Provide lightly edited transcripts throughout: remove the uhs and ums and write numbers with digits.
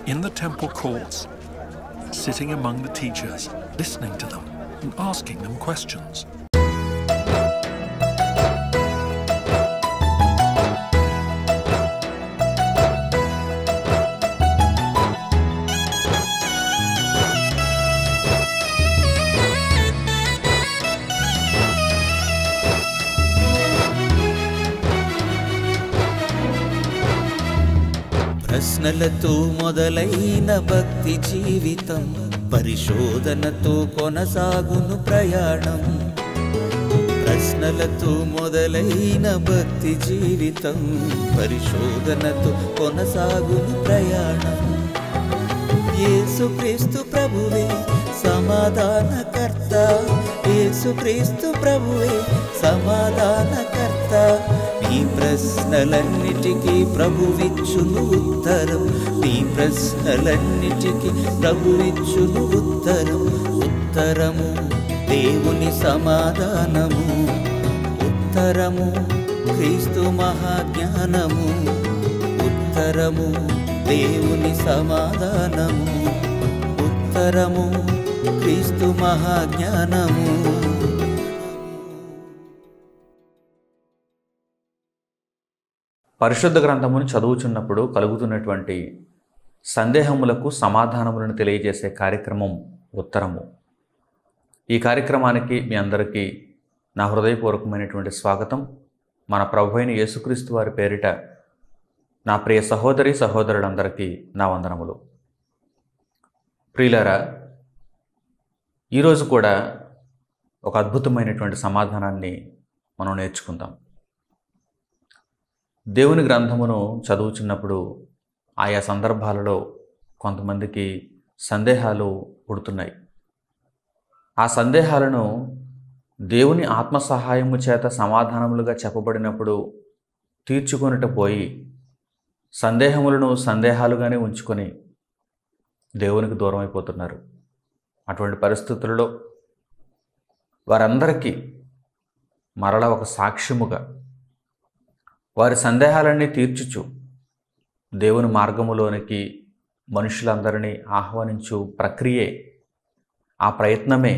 in the temple courts, sitting among the teachers, listening to them and asking them questions. ప్రశ్నలతో మొదలైన భక్తి జీవితం పరిశోధనతో కొనసాగును ప్రయాణం. ప్రశ్నలతో మొదలైన భక్తి జీవితం పరిశోధనతో కొనసాగును ప్రయాణం. యేసుక్రీస్తు ప్రభువే సమాధానకర్త, యేసుక్రీస్తు ప్రభువే సమాధానకర్త. నీ ప్రశ్నలన్నిటికీ ప్రభువిచ్చును ఉత్తరం, నీ ప్రశ్నలన్నిటికీ ప్రభువిచ్చును ఉత్తరం. ఉత్తరము దేవుని సమాధానము, ఉత్తరము క్రీస్తు మహాజ్ఞానము. ఉత్తరము దేవుని సమాధానము, ఉత్తరము క్రీస్తు మహాజ్ఞానము. పరిశుద్ధ గ్రంథమును చదువుచున్నప్పుడు కలుగుతున్నటువంటి సందేహములకు సమాధానములను తెలియజేసే కార్యక్రమం ఉత్తరము. ఈ కార్యక్రమానికి మీ అందరికీ నా హృదయపూర్వకమైనటువంటి స్వాగతం. మన ప్రభు అయిన యేసుక్రీస్తు వారి పేరిట నా ప్రియ సహోదరి సహోదరులందరికీ నా వందనములు. ప్రియులారా, ఈరోజు కూడా ఒక అద్భుతమైనటువంటి సమాధానాన్ని మనం నేర్చుకుందాం. దేవుని గ్రంథమును చదువుచున్నప్పుడు ఆయా సందర్భాలలో కొంతమందికి సందేహాలు పుడుతున్నాయి. ఆ సందేహాలను దేవుని ఆత్మ సహాయము చేత సమాధానములుగా చెప్పబడినప్పుడు తీర్చుకొనుట పోయి సందేహములను సందేహాలుగానే ఉంచుకొని దేవునికి దూరం అయిపోతున్నారు. అటువంటి పరిస్థితులలో వారందరికీ మరలా ఒక సాక్ష్యముగా వారి సందేహాలన్నీ తీర్చుచు దేవుని మార్గములోనికి మనుషులందరినీ ఆహ్వానించు ప్రక్రియే, ఆ ప్రయత్నమే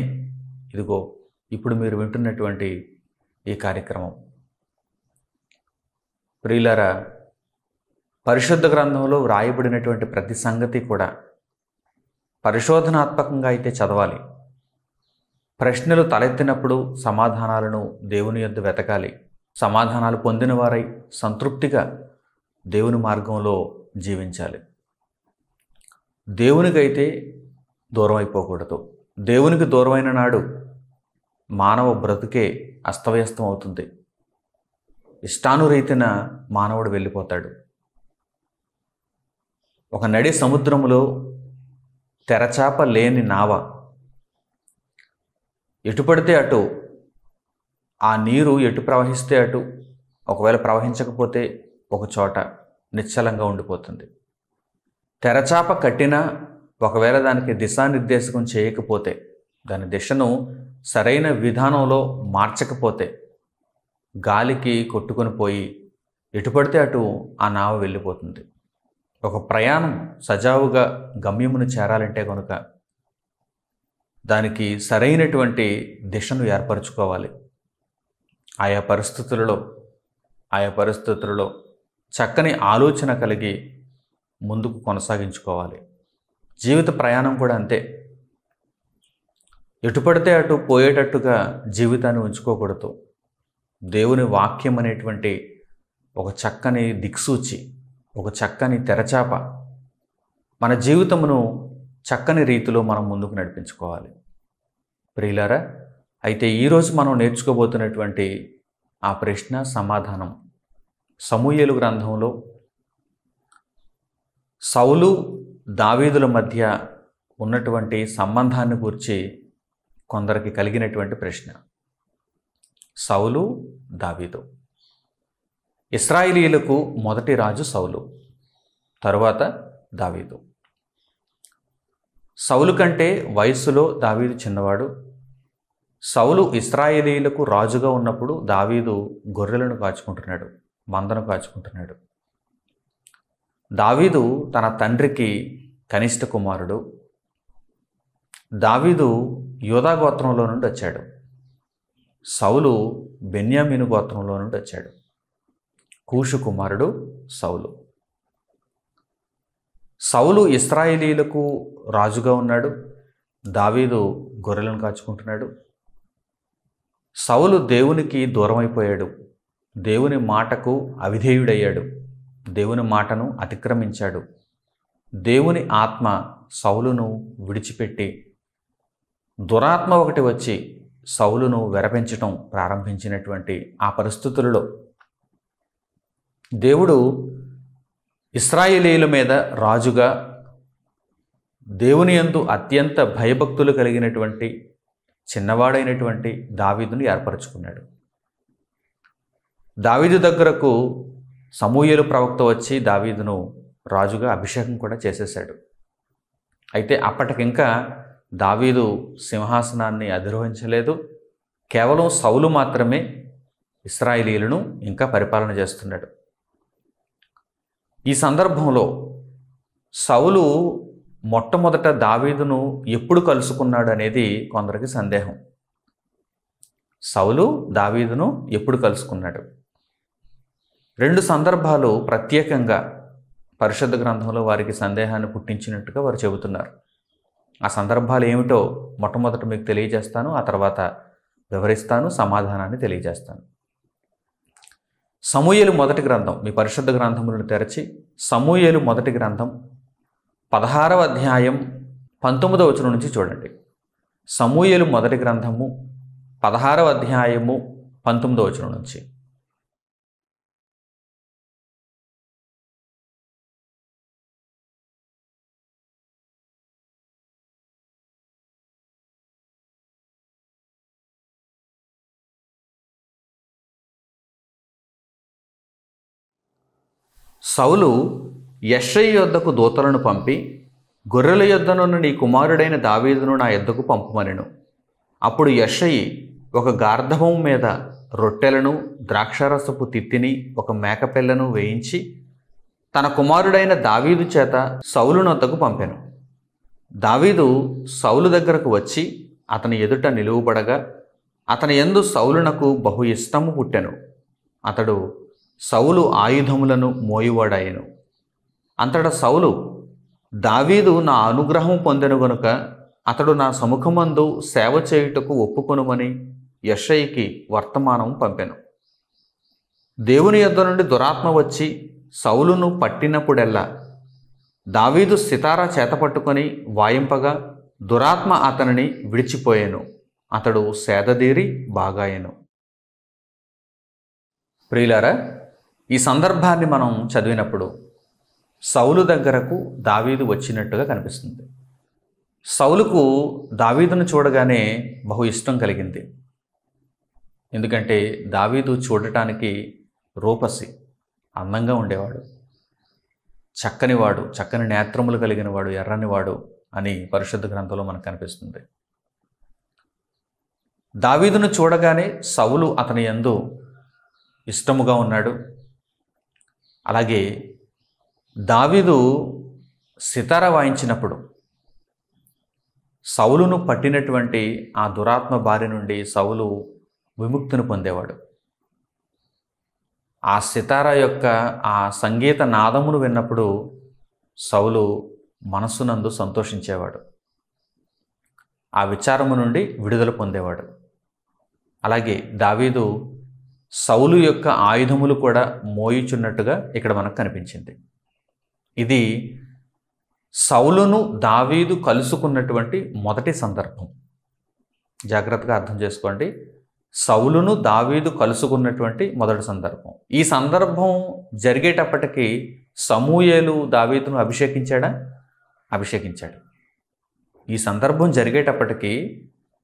ఇదిగో ఇప్పుడు మీరు వింటున్నటువంటి ఈ కార్యక్రమం. ప్రియులారా, పరిశుద్ధ గ్రంథంలో వ్రాయబడినటువంటి ప్రతి సంగతి కూడా పరిశోధనాత్మకంగా అయితే చదవాలి. ప్రశ్నలు తలెత్తినప్పుడు సమాధానాలను దేవుని యొద్ద వెతకాలి. సమాధానాలు పొందిన వారై సంతృప్తిగా దేవుని మార్గంలో జీవించాలి. దేవునికైతే దూరం అయిపోకూడదు. దేవునికి దూరమైన నాడు మానవ బ్రతుకే అస్తవ్యస్తం అవుతుంది. ఇష్టానురీతిన మానవుడు వెళ్ళిపోతాడు. ఒక నడి సముద్రములో తెరచాప లేని నావ, ఎటు పడితే అటు ఆ నీరు ఎటు ప్రవహిస్తే అటు, ఒకవేళ ప్రవహించకపోతే ఒక చోట నిశ్చలంగా ఉండిపోతుంది. తెరచాప కట్టినా ఒకవేళ దానికి దిశానిర్దేశకం చేయకపోతే, దాని దిశను సరైన విధానంలో మార్చకపోతే గాలికి కొట్టుకొని పోయి ఎటు పడితే అటు ఆ నావ వెళ్ళిపోతుంది. ఒక ప్రయాణం సజావుగా గమ్యమును చేరాలంటే కనుక దానికి సరైనటువంటి దిశను ఏర్పరచుకోవాలి. ఆయా పరిస్థితులలో చక్కని ఆలోచన కలిగి ముందుకు కొనసాగించుకోవాలి. జీవిత ప్రయాణం కూడా అంతే. ఎటు పడితే అటు పోయేటట్టుగా జీవితాన్ని ఉంచుకోకూడదు. దేవుని వాక్యం అనేటువంటి ఒక చక్కని దిక్సూచి, ఒక చక్కని తెరచాప మన జీవితమును చక్కని రీతిలో మనం ముందుకు నడిపించుకోవాలి. ప్రియులారా, అయితే ఈరోజు మనం నేర్చుకోబోతున్నటువంటి ఆ ప్రశ్న సమాధానం సమూయేలు గ్రంథంలో సౌలు దావీదుల మధ్య ఉన్నటువంటి సంబంధాన్ని గురించి కొందరికి కలిగినటువంటి ప్రశ్న. సౌలు, దావీదు. ఇశ్రాయేలీయులకు మొదటి రాజు సౌలు, తరువాత దావీదు. సౌలు కంటే వయస్సులో దావీదు చిన్నవాడు. సౌలు ఇశ్రాయేలీయులకు రాజుగా ఉన్నప్పుడు దావీదు గొర్రెలను కాచుకుంటున్నాడు, మందను కాచుకుంటున్నాడు. దావీదు తన తండ్రికి కనిష్ట కుమారుడు. దావీదు యూదా గోత్రంలో నుండి వచ్చాడు. సౌలు బెన్యామీను గోత్రంలో నుండి వచ్చాడు. కూషు కుమారుడు సౌలు. సౌలు ఇశ్రాయేలీయులకు రాజుగా ఉన్నాడు. దావీదు గొర్రెలను కాచుకుంటున్నాడు. సౌలు దేవునికి దూరమైపోయాడు. దేవుని మాటకు అవిధేయుడయ్యాడు. దేవుని మాటను అతిక్రమించాడు. దేవుని ఆత్మ సౌలును విడిచిపెట్టి దురాత్మ ఒకటి వచ్చి సౌలును వెరపెంచటం ప్రారంభించినటువంటి ఆ పరిస్థితులలో దేవుడు ఇశ్రాయేలీయుల మీద రాజుగా దేవుని యందు అత్యంత భయభక్తులు కలిగినటువంటి చిన్నవాడైనటువంటి దావీదును ఏర్పరచుకున్నాడు. దావీదు దగ్గరకు సమూయేలు ప్రవక్త వచ్చి దావీదును రాజుగా అభిషేకం కూడా చేసేశాడు. అయితే అప్పటికింకా దావీదు సింహాసనాన్ని అధిరోహించలేదు. కేవలం సౌలు మాత్రమే ఇశ్రాయేలీయులను ఇంకా పరిపాలన చేస్తున్నాడు. ఈ సందర్భంలో సౌలు మొట్టమొదట దావీదును ఎప్పుడు కలుసుకున్నాడు అనేది కొందరికి సందేహం. సౌలు దావీదును ఎప్పుడు కలుసుకున్నాడు? 2 సందర్భాలు ప్రత్యేకంగా పరిశుద్ధ గ్రంథంలో వారికి సందేహాన్ని పుట్టించినట్టుగా వారు చెబుతున్నారు. ఆ సందర్భాలు ఏమిటో మొట్టమొదట మీకు తెలియజేస్తాను, ఆ తర్వాత వివరిస్తాను, సమాధానాన్ని తెలియజేస్తాను. సమూయేలు మొదటి గ్రంథం, మీ పరిశుద్ధ గ్రంథములను తెరచి సమూయేలు మొదటి గ్రంథం 16వ అధ్యాయం 19వ వచనం నుంచి చూడండి. సమూయేలు మొదటి గ్రంథము 16వ అధ్యాయము 19వ వచనం నుంచి. సౌలు యెష్షయి యొద్దకు దూతలను పంపి, గొర్రెల యొద్దనున్న నీ కుమారుడైన దావీదును నా యొద్దకు పంపుమనెను. అప్పుడు యెష్షయి ఒక గార్ధవం మీద రొట్టెలను, ద్రాక్షారసపు తిత్తిని, ఒక మేకపిల్లను వేయించి తన కుమారుడైన దావీదు చేత సౌలునొద్దకు పంపెను. దావీదు సౌలు దగ్గరకు వచ్చి అతని ఎదుట నిలువబడగా అతని యందు సౌలునకు బహు ఇష్టము పుట్టెను. అతడు సౌలు ఆయుధములను మోయువాడాయెను. అంతటా సౌలు, దావీదు నా అనుగ్రహం పొందెను గనుక అతడు నా సముఖమందు సేవ చేయుటకు ఒప్పుకొనుమని యెష్షయికి వర్తమానం పంపెను. దేవుని యొద్ద నుండి దురాత్మ వచ్చి సౌలును పట్టినప్పుడెల్లా దావీదు సితారా చేతపట్టుకొని వాయింపగా దురాత్మ అతనిని విడిచిపోయెను. అతడు సేదదీరి బాగాయెను. ప్రియులారా, ఈ సందర్భాన్ని మనం చదివినప్పుడు సౌలు దగ్గరకు దావీదు వచ్చినట్టుగా కనిపిస్తుంది. సౌలుకు దావీదును చూడగానే బహు ఇష్టం కలిగింది. ఎందుకంటే దావీదు చూడటానికి రూపసి, అందంగా ఉండేవాడు, చక్కనివాడు, చక్కని నేత్రములు కలిగినవాడు, ఎర్రనివాడు అని పరిశుద్ధ గ్రంథంలో మనకు కనిపిస్తుంది. దావీదును చూడగానే సౌలు అతని యందు ఇష్టముగా ఉన్నాడు. అలాగే దావీదు సితార వాయించినప్పుడు సౌలును పట్టినటువంటి ఆ దురాత్మ బారి నుండి సౌలు విముక్తిని పొందేవాడు. ఆ సితార యొక్క ఆ సంగీత నాదమును విన్నప్పుడు సౌలు మనస్సునందు సంతోషించేవాడు. ఆ విచారము నుండి విడుదల పొందేవాడు. అలాగే దావీదు సౌలు యొక్క ఆయుధములు కూడా మోయుచున్నట్టుగా ఇక్కడ మనకు కనిపించింది. ఇది సౌలును దావీదు కలుసుకున్నటువంటి మొదటి సందర్భం. జాగ్రత్తగా అర్థం చేసుకోండి. సౌలును దావీదు కలుసుకున్నటువంటి మొదటి సందర్భం. ఈ సందర్భం జరిగేటప్పటికీ సమూయేలు దావీదును అభిషేకించాడా? అభిషేకించాడు. ఈ సందర్భం జరిగేటప్పటికీ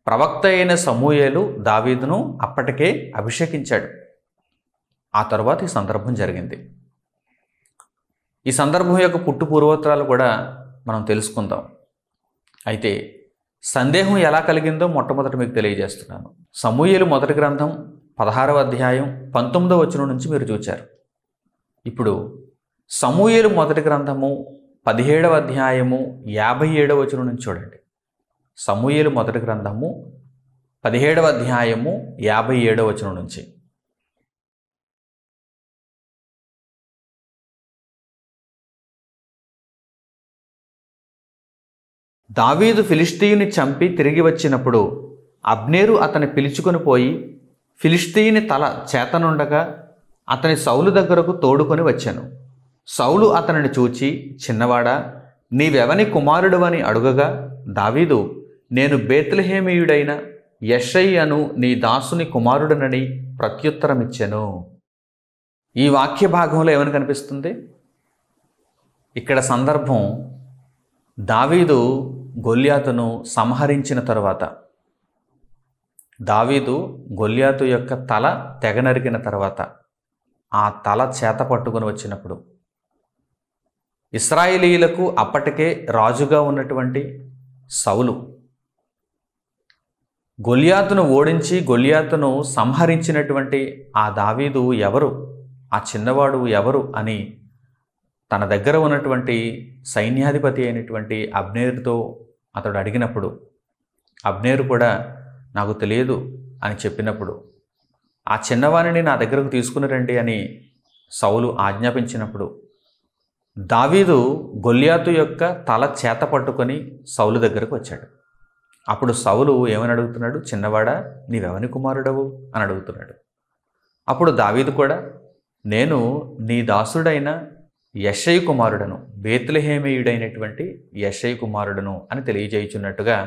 ప్రవక్త అయిన సమూయేలు దావీదును అప్పటికే అభిషేకించాడు. ఆ తర్వాత ఈ సందర్భం జరిగింది. ఈ సందర్భం యొక్క పుట్టు పూర్వోత్తరాలు కూడా మనం తెలుసుకుందాం. అయితే సందేహం ఎలా కలిగిందో మొట్టమొదట మీకు తెలియజేస్తున్నాను. సమూయేలు మొదటి గ్రంథం 16వ అధ్యాయం 19వ వచనం నుంచి మీరు చూచారు. ఇప్పుడు సమూయేలు మొదటి గ్రంథము 17వ అధ్యాయము 57వ వచనం నుంచి చూడండి. సమూయేలు మొదటి గ్రంథము 17వ అధ్యాయము 57వ వచనం నుంచి. దావీదు ఫిలిష్తీయుని చంపి తిరిగి వచ్చినప్పుడు అబ్నేరు అతని పిలుచుకొని పోయి ఫిలిష్తీయుని తల చేతనుండగా అతని సౌలు దగ్గరకు తోడుకొని వచ్చాను. సౌలు అతనిని చూచి, చిన్నవాడా, నీవెవని కుమారుడువని అడుగగా దావీదు, నేను బేత్లెహేమీయుడైన యెషై అను నీ దాసుని కుమారుడనని ప్రత్యుత్తరమిచ్చాను. ఈ వాక్య భాగంలో ఏమని కనిపిస్తుంది? ఇక్కడ సందర్భం దావీదు గొల్యాతును సంహరించిన తరువాత, దావీదు గొల్యాతు యొక్క తల తెగ నరికిన తర్వాత, ఆ తల చేత పట్టుకొని వచ్చినప్పుడు ఇశ్రాయేలీయులకు అప్పటికే రాజుగా ఉన్నటువంటి సౌలు గొల్యాతును ఓడించి గొల్యాతును సంహరించినటువంటి ఆ దావీదు ఎవరు, ఆ చిన్నవాడు ఎవరు అని తన దగ్గర ఉన్నటువంటి సైన్యాధిపతి అయినటువంటి అబ్నేరుతో అతడు అడిగినప్పుడు, అబ్నేరు కూడా నాకు తెలియదు అని చెప్పినప్పుడు, ఆ చిన్నవాణిని నా దగ్గరకు తీసుకుని రండి అని సౌలు ఆజ్ఞాపించినప్పుడు దావీదు గొల్యాతు యొక్క తల చేత పట్టుకొని సౌలు దగ్గరకు వచ్చాడు. అప్పుడు సౌలు ఏమని అడుగుతున్నాడు? చిన్నవాడా, నీవెవని కుమారుడవు అని అడుగుతున్నాడు. అప్పుడు దావీదు కూడా, నేను నీ దాసుడైన యెషై కుమారుడను, బేత్లెహేమీయుడైనటువంటి యెషై కుమారుడను అని తెలియజేయుచున్నట్టుగా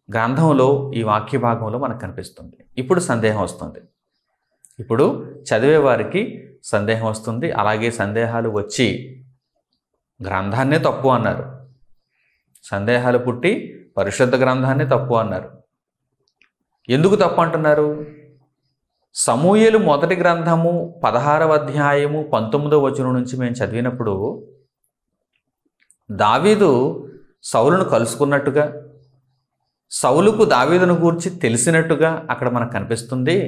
గ్రంథంలో ఈ వాక్య భాగంలో మనకు కనిపిస్తుంది. ఇప్పుడు సందేహం వస్తుంది. ఇప్పుడు చదివే వారికి సందేహం వస్తుంది. అలాగే సందేహాలు వచ్చి గ్రంథాన్నే తప్పు అన్నారు. సందేహాలు పుట్టి పరిశుద్ధ గ్రంథాన్ని తప్పు అన్నారు. ఎందుకు తప్పు అంటున్నారు? సమూయేలు మొదటి గ్రంథము 16వ అధ్యాయము 19వ వచనం నుంచి మేము చదివినప్పుడు దావీదు సౌలును కలుసుకున్నట్టుగా, సౌలుకు దావీదును గూర్చి తెలిసినట్టుగా అక్కడ మనకు కనిపిస్తుంది.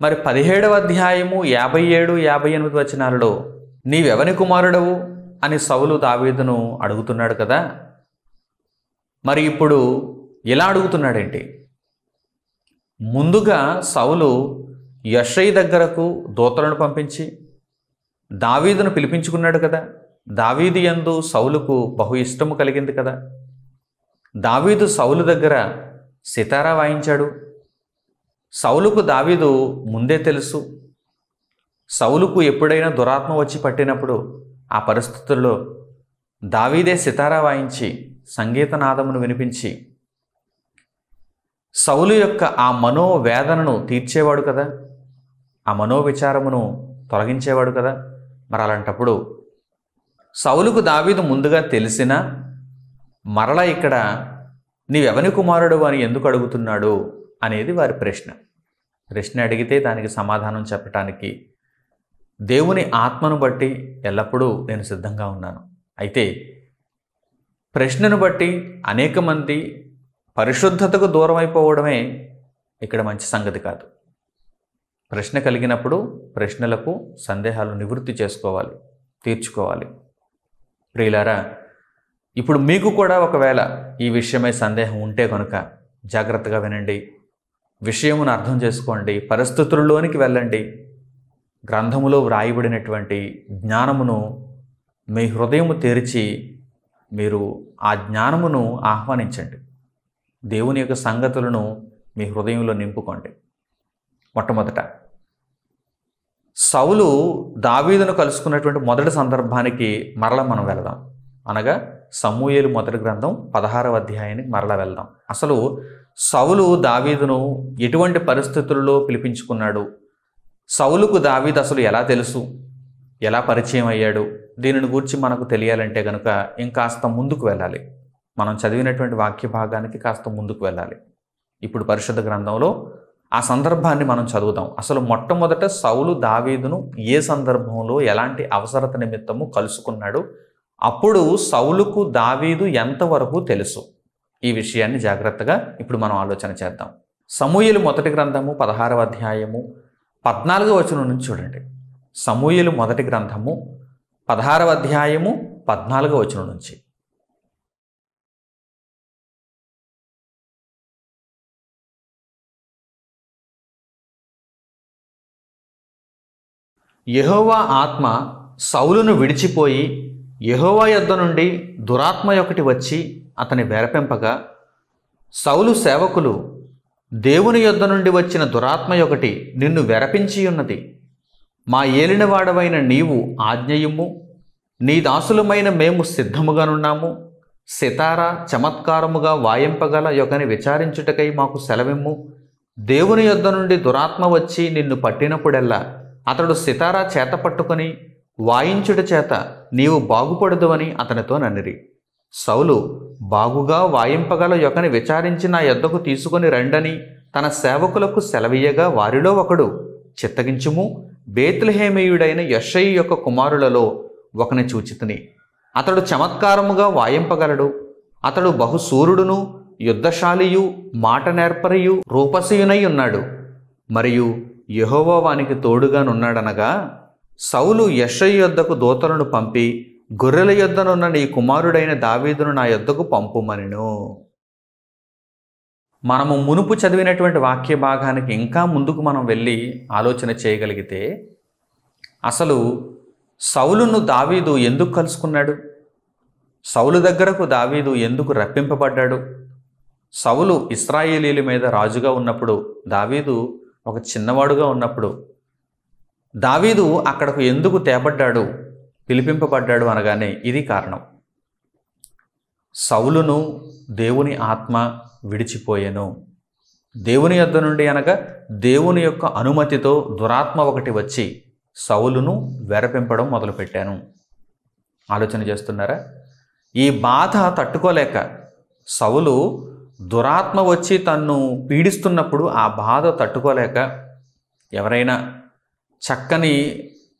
మరి 17వ అధ్యాయము 57, 58 వచనాలలో నీవెవని కుమారుడవు అని సౌలు దావీదును అడుగుతున్నాడు కదా. మరి ఇప్పుడు ఇలా అడుగుతున్నాడేంటి? ముందుగా సౌలు యెషై దగ్గరకు దూతలను పంపించి దావీదును పిలిపించుకున్నాడు కదా. దావీదు యందు సౌలుకు బహు ఇష్టము కలిగింది కదా. దావీదు సౌలు దగ్గర సితారా వాయించాడు. సౌలుకు దావీదు ముందే తెలుసు. సౌలుకు ఎప్పుడైనా దురాత్మ వచ్చి పట్టినప్పుడు ఆ పరిస్థితుల్లో దావీదే సితారా వాయించి సంగీతనాదమును వినిపించి సౌలు యొక్క ఆ మనోవేదనను తీర్చేవాడు కదా, ఆ మనోవిచారమును తొలగించేవాడు కదా. మరి అలాంటప్పుడు సౌలుకు దావీదు ముందుగా తెలిసినా మరలా ఇక్కడ నీవెవని కుమారుడు అని ఎందుకు అడుగుతున్నాడు అనేది వారి ప్రశ్న. ప్రశ్న అడిగితే దానికి సమాధానం చెప్పటానికి దేవుని ఆత్మను బట్టి ఎల్లప్పుడూ నేను సిద్ధంగా ఉన్నాను. అయితే ప్రశ్నను బట్టి అనేక మంది పరిశుద్ధతకు దూరం అయిపోవడమే ఇక్కడ మంచి సంగతి కాదు. ప్రశ్న కలిగినప్పుడు ప్రశ్నలకు సందేహాలు నివృత్తి చేసుకోవాలి, తీర్చుకోవాలి. ప్రియులారా, ఇప్పుడు మీకు కూడా ఒకవేళ ఈ విషయమై సందేహం ఉంటే కనుక జాగ్రత్తగా వినండి, విషయమును అర్థం చేసుకోండి, పరిస్థితుల్లోనికి వెళ్ళండి. గ్రంథములో వ్రాయబడినటువంటి జ్ఞానమును మీ హృదయము తెరిచి మీరు ఆ జ్ఞానమును ఆహ్వానించండి. దేవుని యొక్క సంగతులను మీ హృదయంలో నింపుకోండి. మొట్టమొదట సౌలు దావీదును కలుసుకున్నటువంటి మొదటి సందర్భానికి మరల మనం వెళదాం. అనగా సమూయేలు మొదటి గ్రంథం 16వ అధ్యాయానికి మరలా వెళ్దాం. అసలు సౌలు దావీదును ఎటువంటి పరిస్థితుల్లో పిలిపించుకున్నాడు, సౌలుకు దావీదు అసలు ఎలా తెలుసు, ఎలా పరిచయం అయ్యాడు, దీనిని గురించి మనకు తెలియాలంటే కనుక ఇంకాస్త ముందుకు వెళ్ళాలి. మనం చదివినటువంటి వాక్య భాగానికి కాస్త ముందుకు వెళ్ళాలి. ఇప్పుడు పరిశుద్ధ గ్రంథంలో ఆ సందర్భాన్ని మనం చదువుదాం. అసలు మొట్టమొదట సౌలు దావీదును ఏ సందర్భంలో ఎలాంటి అవసరత నిమిత్తము కలుసుకున్నాడు, అప్పుడు సౌలుకు దావీదు ఎంతవరకు తెలుసు, ఈ విషయాన్ని జాగ్రత్తగా ఇప్పుడు మనం ఆలోచన చేద్దాం. సమూయేలు మొదటి గ్రంథము 16వ అధ్యాయము 14వ వచనం నుంచి చూడండి. సమూయేలు మొదటి గ్రంథము 16వ అధ్యాయము 14వ వచనం నుంచి. యెహోవా ఆత్మ సౌలును విడిచిపోయి యెహోవా యొద్ద నుండి దురాత్మ ఒకటి వచ్చి అతని వెరపెంపగా, సౌలు సేవకులు, దేవుని యొద్ద నుండి వచ్చిన దురాత్మ ఒకటి నిన్ను వెరపించి ఉన్నది. మా ఏలినవాడవైన నీవు ఆజ్ఞయిమ్ము, నీ దాసులమైన మేము సిద్ధముగానున్నాము. సితారా చమత్కారముగా వాయింపగల యొకని విచారించుటకై మాకు సెలవిమ్ము. దేవుని యొద్ద నుండి దురాత్మ వచ్చి నిన్ను పట్టినప్పుడెల్లా అతడు సితారా చేత పట్టుకొని వాయించుట చేత నీవు బాగుపడదువని అతనితో నన్నిరి. సౌలు బాగుగా వాయింపగల యొకని విచారించి నా యొద్దకు తీసుకొని రండని తన సేవకులకు సెలవీయగా, వారిలో ఒకడు, చిత్తగించుము, బేత్లెహేమీయుడైన యెషయి యొక్క కుమారులలో ఒకని చూచితిని. అతడు చమత్కారముగా వాయింపగలడు. అతడు బహుశూరుడును యుద్ధశాలియు మాట నేర్పరియు రూపసియునై ఉన్నాడు. మరియు యెహోవా వానికి తోడుగానున్నాడనగా, సౌలు యెషయి యొద్దకు దూతలను పంపి, గొర్రెల యొద్దనున్న నీ కుమారుడైన దావీదును నా యొద్దకు పంపుమనెను. మనము మునుపు చదివినటువంటి వాక్య భాగానికి ఇంకా ముందుకు మనం వెళ్ళి ఆలోచన చేయగలిగితే, అసలు సౌలును దావీదు ఎందుకు కలుసుకున్నాడు? సౌలు దగ్గరకు దావీదు ఎందుకు రప్పింపబడ్డాడు? సౌలు ఇశ్రాయేలీల మీద రాజుగా ఉన్నప్పుడు, దావీదు ఒక చిన్నవాడుగా ఉన్నప్పుడు దావీదు అక్కడకు ఎందుకు తేబడ్డాడు, పిలిపింపబడ్డాడు అనగానే ఇది కారణం. సౌలును దేవుని ఆత్మ విడిచిపోయెను. దేవుని యొద్ద నుండి అనగా దేవుని యొక్క అనుమతితో దురాత్మ ఒకటి వచ్చి సౌలును వెరపింపడం మొదలుపెట్టాను. ఆలోచన చేస్తున్నారా? ఈ బాధ తట్టుకోలేక సౌలు దురాత్మ వచ్చి తన్ను పీడిస్తున్నప్పుడు ఆ బాధ తట్టుకోలేక, ఎవరైనా చక్కని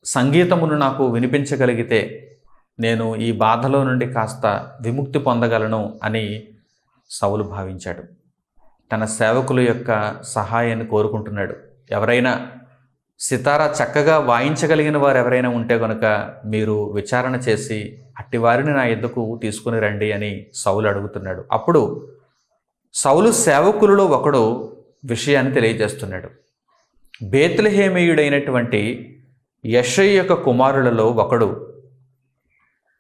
సంగీతమును నాకు వినిపించగలిగితే నేను ఈ బాధలో నుండి కాస్త విముక్తి పొందగలను అని సౌలు భావించాడు. తన సేవకుల యొక్క సహాయాన్ని కోరుకుంటున్నాడు. ఎవరైనా సితారా చక్కగా వాయించగలిగిన వారు ఎవరైనా ఉంటే కనుక మీరు విచారణ చేసి అట్టివారిని నా యొద్దకు తీసుకుని రండి అని సౌలు అడుగుతున్నాడు. అప్పుడు సౌలు సేవకులలో ఒకడు విషయాన్ని తెలియజేస్తున్నాడు. బేత్లెహేమీయుడైనటువంటి యెషయి యొక్క కుమారులలో ఒకడు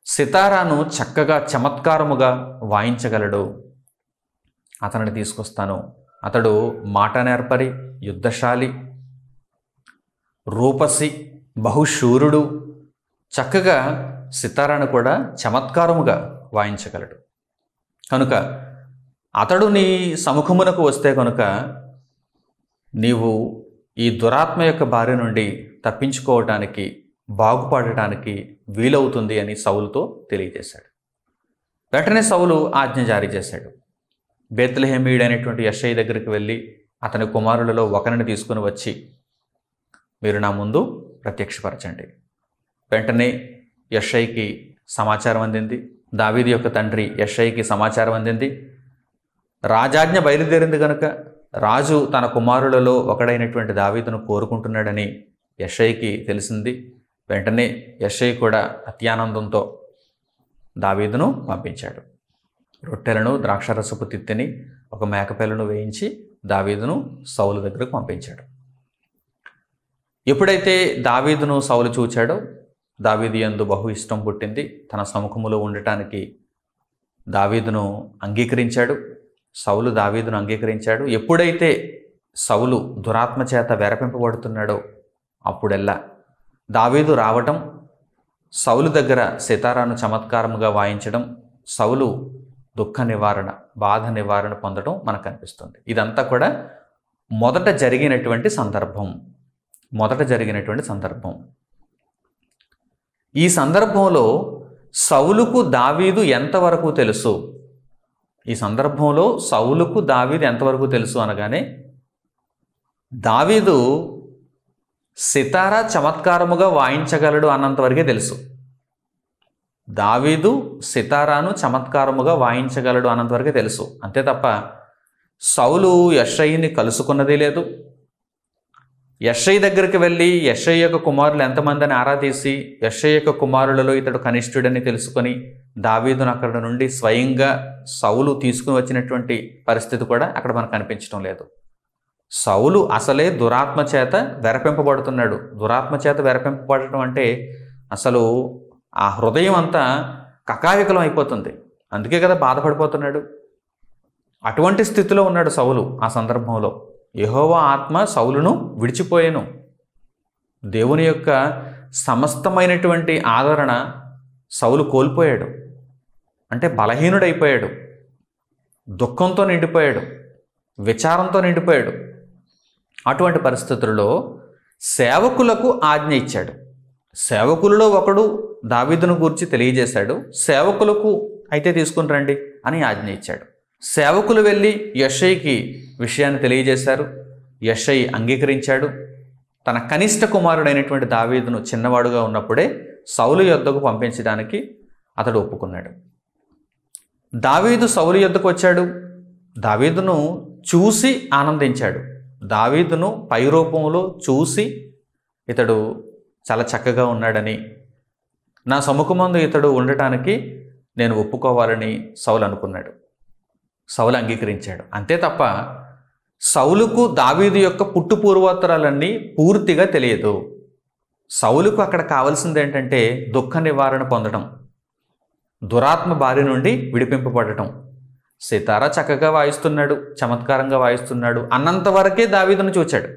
సితారాను చక్కగా చమత్కారముగా వాయించగలడు. అతనిని తీసుకొస్తాను. అతడు మాట నేర్పరి, యుద్ధశాలి, రూపసి, బహుశూరుడు, చక్కగా సితారాను కూడా చమత్కారముగా వాయించగలడు. కనుక అతడు నీ సముఖమునకు వస్తే కనుక నీవు ఈ దురాత్మ యొక్క బారి నుండి తప్పించుకోవటానికి, బాగుపడటానికి వీలవుతుంది అని సౌలుతో తెలియజేశాడు. వెంటనే సౌలు ఆజ్ఞ జారీ చేశాడు. బేత్లెహేమీయుడైనటువంటి యెషయి దగ్గరికి వెళ్ళి అతని కుమారులలో ఒకరిని తీసుకుని వచ్చి, మీరు నా ముందు ప్రత్యక్షపరచండి. వెంటనే యెషయికి సమాచారం అందింది. దావీదు యొక్క తండ్రి యెషయికి సమాచారం అందింది. రాజాజ్ఞ బయలుదేరింది కనుక రాజు తన కుమారులలో ఒకడైనటువంటి దావీదును కోరుకుంటున్నాడని యెషయికి తెలిసింది. వెంటనే యెషయి కూడా అత్యానందంతో దావీదును పంపించాడు. రొట్టెలను, ద్రాక్షరసపు తిత్తిని, ఒక మేకపిల్లను వేయించి దావీదును సౌలు దగ్గరకు పంపించాడు. ఎప్పుడైతే దావీదును సౌలు చూచాడో దావీదు యందు బహు ఇష్టం పుట్టింది. తన సముఖములో ఉండటానికి దావీదును అంగీకరించాడు. సౌలు దావీదును అంగీకరించాడు. ఎప్పుడైతే సౌలు దురాత్మ చేత వెరపింపబడుతున్నాడో అప్పుడెల్లా దావీదు రావటం, సౌలు దగ్గర సితారాను చమత్కారముగా వాయించడం, సౌలు దుఃఖ నివారణ, బాధ నివారణ పొందడం మనకు కనిపిస్తుంది. ఇదంతా కూడా మొదట జరిగినటువంటి సందర్భం. ఈ సందర్భంలో సౌలుకు దావీదు ఎంతవరకు తెలుసు? అనగానే దావీదు సితారా చమత్కారముగా వాయించగలడు అన్నంతవరకే తెలుసు. దావీదు సితారాను చమత్కారముగా వాయించగలడు అన్నంతవరకే తెలుసు. అంతే తప్ప సౌలు యెషయిని కలుసుకున్నది లేదు. యెషయి దగ్గరికి వెళ్ళి యెషయి యొక్క కుమారులు ఎంతమందిని ఆరా తీసి యెషయి యొక్క కుమారులలో ఇతడు కనిష్ఠుడని తెలుసుకొని దావీదును అక్కడ నుండి స్వయంగా సౌలు తీసుకుని వచ్చినటువంటి పరిస్థితి కూడా అక్కడ మనకు కనిపించడం లేదు. సౌలు అసలే దురాత్మ చేత వెరపింపబడుతున్నాడు. దురాత్మ చేత వెరపింపబడటం అంటే అసలు ఆ హృదయం అంతా కకావికలం అయిపోతుంది. అందుకే కదా బాధపడిపోతున్నాడు. అటువంటి స్థితిలో ఉన్నాడు సౌలు. ఆ సందర్భంలో యెహోవా ఆత్మ సౌలును విడిచిపోయాను. దేవుని యొక్క సమస్తమైనటువంటి ఆదరణ సౌలు కోల్పోయాడు. అంటే బలహీనుడైపోయాడు, దుఃఖంతో నిండిపోయాడు, విచారంతో నిండిపోయాడు. అటువంటి పరిస్థితుల్లో సేవకులకు ఆజ్ఞ ఇచ్చాడు. సేవకులలో ఒకడు దావీదును గూర్చి తెలియజేశాడు. సేవకులకు అయితే తీసుకుని రండి అని ఆజ్ఞ ఇచ్చాడు. సేవకులు వెళ్ళి యెషయికి విషయాన్ని తెలియజేశారు. యెషయి అంగీకరించాడు. తన కనిష్ట కుమారుడైనటువంటి దావీదును చిన్నవాడుగా ఉన్నప్పుడే సౌలు యొద్దకు పంపించడానికి అతడు ఒప్పుకున్నాడు. దావీదు సౌలు యొద్దకు వచ్చాడు. దావీదును చూసి ఆనందించాడు. దావీదును పై రూపంలో చూసి ఇతడు చాలా చక్కగా ఉన్నాడని, నా సముఖమందు ఇతడు ఉండటానికి నేను ఒప్పుకోవాలని సౌలు అనుకున్నాడు. సౌలు అంగీకరించాడు. అంతే తప్ప సౌలుకు దావీదు యొక్క పుట్టు పూర్వోత్తరాలన్నీ పూర్తిగా తెలియదు. సౌలుకు అక్కడ కావాల్సింది ఏంటంటే దుఃఖ నివారణ పొందడం, దురాత్మ బారి నుండి విడిపింపబడటం. సితారా చక్కగా వాయిస్తున్నాడు, చమత్కారంగా వాయిస్తున్నాడు అన్నంత వరకే దావీదును చూచాడు.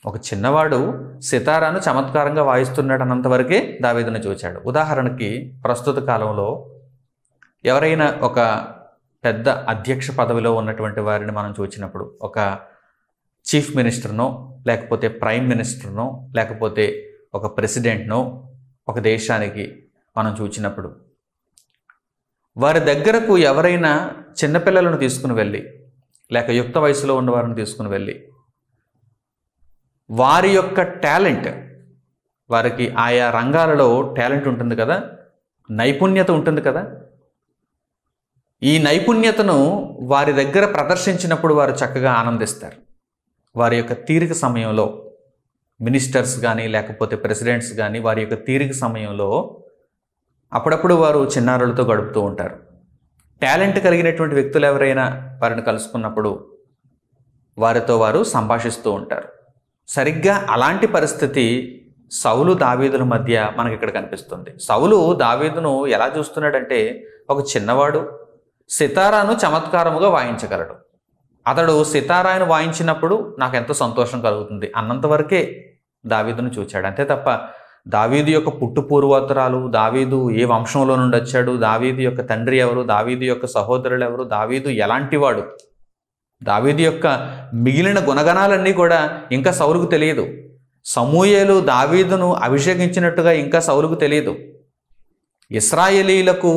ఒక చిన్నవాడు సితారాను చమత్కారంగా వాయిస్తున్నాడు అన్నంతవరకే దావీదును చూచాడు. ఉదాహరణకి ప్రస్తుత కాలంలో ఎవరైనా ఒక పెద్ద అధ్యక్ష పదవిలో ఉన్నటువంటి వారిని మనం చూసినప్పుడు, ఒక చీఫ్ మినిస్టర్నో లేకపోతే ప్రైమ్ మినిస్టర్నో లేకపోతే ఒక ప్రెసిడెంట్నో ఒక దేశానికి మనం చూసినప్పుడు వారి దగ్గరకు ఎవరైనా చిన్నపిల్లలను తీసుకుని వెళ్ళి లేక యుక్త వయసులో ఉన్నవారిని తీసుకుని వెళ్ళి వారి యొక్క టాలెంట్, వారికి ఆయా రంగాలలో టాలెంట్ ఉంటుంది కదా, నైపుణ్యత ఉంటుంది కదా, ఈ నైపుణ్యతను వారి దగ్గర ప్రదర్శించినప్పుడు వారు చక్కగా ఆనందిస్తారు. వారి యొక్క తీరిక సమయంలో మినిస్టర్స్ కానీ లేకపోతే ప్రెసిడెంట్స్ కానీ వారి యొక్క తీరిక సమయంలో అప్పుడప్పుడు వారు చిన్నారులతో గడుపుతూ ఉంటారు. టాలెంట్ కలిగినటువంటి వ్యక్తులు ఎవరైనా వారిని కలుసుకున్నప్పుడు వారితో వారు సంభాషిస్తూ ఉంటారు. సరిగ్గా అలాంటి పరిస్థితి సౌలు దావీదుల మధ్య మనకి ఇక్కడ కనిపిస్తుంది. సౌలు దావీదును ఎలా చూస్తున్నాడంటే ఒక చిన్నవాడు సితారాను చమత్కారముగా వాయించగలడు. అతడు సితారాను వాయించినప్పుడు నాకు ఎంతో సంతోషం కలుగుతుంది అన్నంతవరకే దావీదును చూచాడు. అంతే తప్ప దావీదు యొక్క పుట్టు పూర్వోత్తరాలు, దావీదు ఏ వంశంలో నుండి వచ్చాడు, దావీదు యొక్క తండ్రి ఎవరు, దావీదు యొక్క సహోదరులు ఎవరు, దావీదు ఎలాంటి వాడు, దావీదు యొక్క మిగిలిన గుణగణాలన్నీ కూడా ఇంకా సౌలుకు తెలియదు. సమూయేలు దావీదును అభిషేకించినట్టుగా ఇంకా సౌలుకు తెలియదు. ఇశ్రాయేలీలకు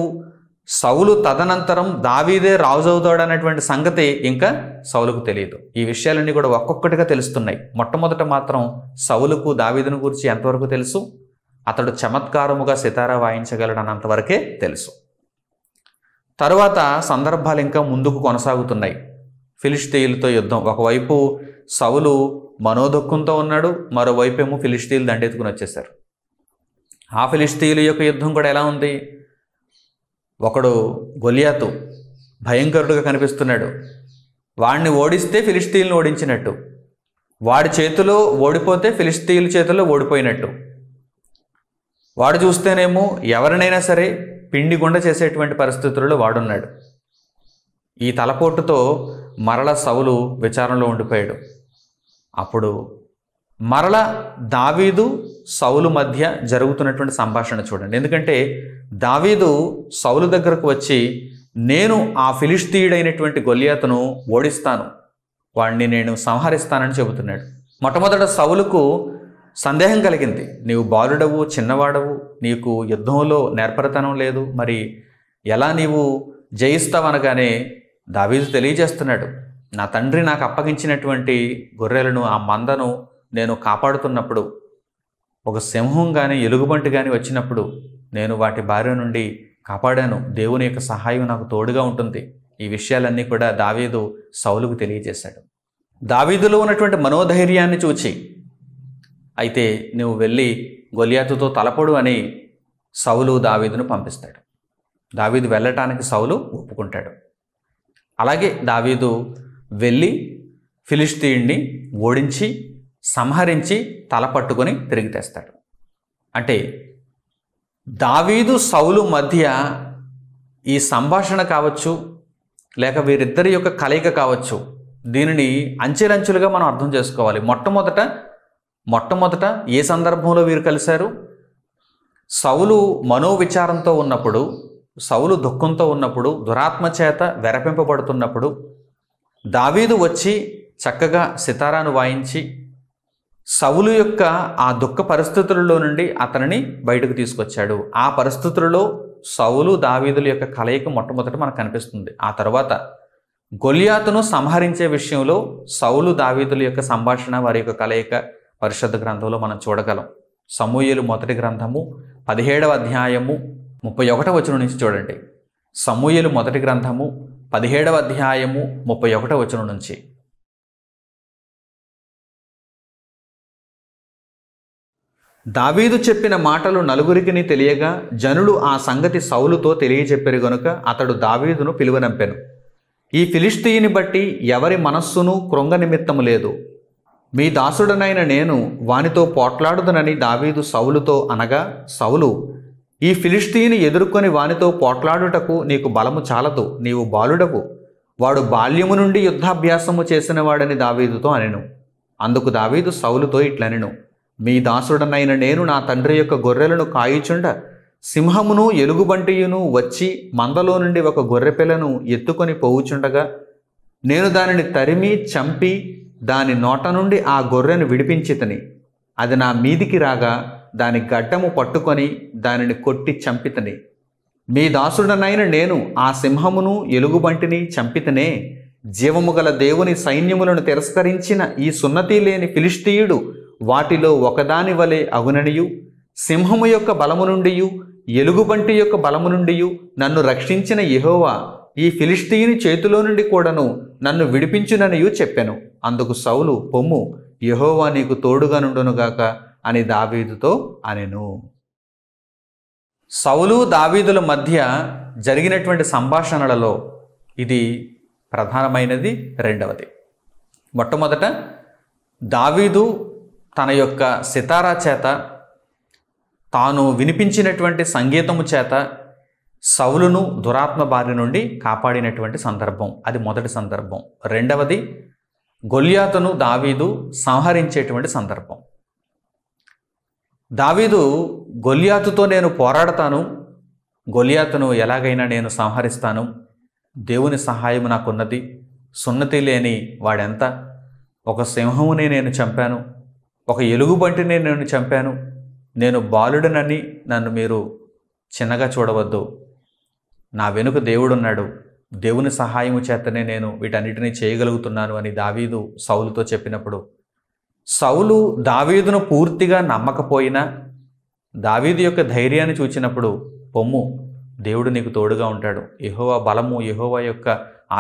సౌలు తదనంతరం దావీదే రాజు అవుతాడనేటువంటి సంగతి ఇంకా సౌలుకు తెలియదు. ఈ విషయాలన్నీ కూడా ఒక్కొక్కటిగా తెలుస్తున్నాయి. మొట్టమొదట మాత్రం సౌలుకు దావీదును గురించి ఎంతవరకు తెలుసు, అతడు చమత్కారముగా సితారా వాయించగలడు అన్నంతవరకే తెలుసు. తరువాత సందర్భాలు ఇంకా ముందుకు కొనసాగుతున్నాయి. ఫిలిష్తీయులతో యుద్ధం. ఒకవైపు సౌలు మనోదుఃఖంతో ఉన్నాడు, మరోవైపు ఏమో ఫిలిష్తీయులు దండెత్తుకుని వచ్చేశారు. ఆ ఫిలిష్తీయుల యొక్క యుద్ధం కూడా ఎలా ఉంది? ఒకడు గొలియాతు భయంకరుడుగా కనిపిస్తున్నాడు. వాడిని ఓడిస్తే ఫిలిష్తీయులను ఓడించినట్టు, వాడి చేతిలో ఓడిపోతే ఫిలిష్తీయుల చేతిలో ఓడిపోయినట్టు. వాడు చూస్తేనేమో ఎవరినైనా సరే పిండి గుండ చేసేటువంటి పరిస్థితుల్లో వాడున్నాడు. ఈ తలపోటుతో మరల సౌలు విచారణలో ఉండిపోయాడు. అప్పుడు మరల దావీదు సౌలు మధ్య జరుగుతున్నటువంటి సంభాషణ చూడండి. ఎందుకంటే దావీదు సౌలు దగ్గరకు వచ్చి నేను ఆ ఫిలిష్తీయుడైనటువంటి గొలియాతును ఓడిస్తాను, వాడిని నేను సంహరిస్తానని చెబుతున్నాడు. మొట్టమొదట సౌలుకు సందేహం కలిగింది. నీవు బాలుడవు, చిన్నవాడవు, నీకు యుద్ధంలో నేర్పరితనం లేదు, మరి ఎలా నీవు జయిస్తావనగానే దావీదు తెలియజేస్తున్నాడు, నా తండ్రి నాకు అప్పగించినటువంటి గొర్రెలను, ఆ మందను నేను కాపాడుతున్నప్పుడు ఒక సింహం కానీ ఎలుగుబంటి కానీ వచ్చినప్పుడు నేను వాటి బారి నుండి కాపాడాను, దేవుని యొక్క సహాయం నాకు తోడుగా ఉంటుంది. ఈ విషయాలన్నీ కూడా దావీదు సౌలుకు తెలియజేశాడు. దావీదులో ఉన్నటువంటి మనోధైర్యాన్ని చూచి, అయితే నువ్వు వెళ్ళి గొలియాతుతో తలపడు అని సౌలు దావీదును పంపిస్తాడు. దావీదు వెళ్ళటానికి సౌలు ఒప్పుకుంటాడు. అలాగే దావీదు వెళ్ళి ఫిలిష్తీయుడిని ఓడించి సంహరించి తల పట్టుకొని తిరిగి తెస్తాడు. అంటే దావీదు సౌలు మధ్య ఈ సంభాషణ కావచ్చు, లేక వీరిద్దరి యొక్క కలయిక కావచ్చు, దీనిని అంచెలంచులుగా మనం అర్థం చేసుకోవాలి. మొట్టమొదట ఏ సందర్భంలో వీరు కలిశారు? సౌలు మనోవిచారంతో ఉన్నప్పుడు, సౌలు దుఃఖంతో ఉన్నప్పుడు, దురాత్మ చేత వెరపింపబడుతున్నప్పుడు దావీదు వచ్చి చక్కగా సితారాను వాయించి సౌలు యొక్క ఆ దుఃఖ పరిస్థితులలో నుండి అతనిని బయటకు తీసుకొచ్చాడు. ఆ పరిస్థితులలో సౌలు దావీదుల యొక్క కలయిక మొట్టమొదట మనకు కనిపిస్తుంది. ఆ తర్వాత గొలియాతును సంహరించే విషయంలో సౌలు దావీదుల యొక్క సంభాషణ, వారి యొక్క కలయిక పరిశుద్ధ గ్రంథంలో మనం చూడగలం. సమూయేలు మొదటి గ్రంథము 17వ అధ్యాయము 31వ వచనం నుంచి చూడండి. సమూయేలు మొదటి గ్రంథము 17వ అధ్యాయము 31వ వచనం నుంచి. దావీదు చెప్పిన మాటలు నలుగురికి తెలియగా జనులు ఆ సంగతి సౌలుతో తెలియజెప్పారు గనుక అతడు దావీదును పిలువనంపెను. ఈ ఫిలిష్తీయుని బట్టి ఎవరి మనస్సును కృంగ నిమిత్తము లేదు. మీ దాసుడనైన నేను వానితో పోట్లాడుదనని దావీదు సౌలుతో అనగా, సౌలు, ఈ ఫిలిష్తీయుని ఎదుర్కొని వానితో పోట్లాడుటకు నీకు బలము చాలదు, నీవు బాలుడవు, వాడు బాల్యము నుండి యుద్ధాభ్యాసము చేసిన వాడని దావీదుతో అనెను. అందుకు దావీదు సౌలుతో ఇట్లనెను, మీ దాసుడనైన నేను నా తండ్రి యొక్క గొర్రెలను కాయుచుండ సింహమును ఎలుగుబంటియును వచ్చి మందలో నుండి ఒక గొర్రెపిల్లను ఎత్తుకొని పోవుచుండగా నేను దానిని తరిమి చంపి దాని నోట నుండి ఆ గొర్రెను విడిపించితిని. అది నా మీదికి రాగా దాని గడ్డము పట్టుకొని దానిని కొట్టి చంపితిని. మీ దాసుడనైన నేను ఆ సింహమును ఎలుగుబంటిని చంపితనే. జీవము గల దేవుని సైన్యములను తిరస్కరించిన ఈ సున్నతి లేని ఫిలిష్తీయుడు వాటిలో ఒకదాని వలె అగుననియు, సింహము యొక్క బలము నుండియు ఎలుగుబంటి యొక్క బలము నుండియు నన్ను రక్షించిన యెహోవా ఈ ఫిలిష్తీయుని చేతిలో నుండి కూడాను నన్ను విడిపించుననియు చెప్పెను. అందుకు సౌలు, పొమ్ము, యెహోవా నీకు తోడుగా నుండునుగాక అని దావీదుతో అనెను. సౌలు దావీదుల మధ్య జరిగినటువంటి సంభాషణలలో ఇది ప్రధానమైనది. రెండవది, మొట్టమొదట దావీదు తన యొక్క సితారా చేత, తాను వినిపించినటువంటి సంగీతము చేత సౌలును దురాత్మ బారి నుండి కాపాడినటువంటి సందర్భం. అది మొదటి సందర్భం. రెండవది, గొలియాతును దావీదు సంహరించేటువంటి సందర్భం. దావీదు గొలియాతుతో నేను పోరాడతాను, గొలియాతును ఎలాగైనా నేను సంహరిస్తాను, దేవుని సహాయం నాకున్నది, సున్నతి లేని వాడెంత, ఒక సింహముని నేను చంపాను, ఒక ఎలుగుబంటిని నేను చంపాను, నేను బాలుడనని నన్ను మీరు చిన్నగా చూడవద్దు, నా వెనుక దేవుడున్నాడు, దేవుని సహాయము చేతనే నేను వీటన్నిటినీ చేయగలుగుతున్నాను అని దావీదు సౌలుతో చెప్పినప్పుడు, సౌలు దావీదును పూర్తిగా నమ్మకపోయినా దావీదు యొక్క ధైర్యాన్ని చూచినప్పుడు, పొమ్ము, దేవుడు నీకు తోడుగా ఉంటాడు, యెహోవా బలము, యెహోవా యొక్క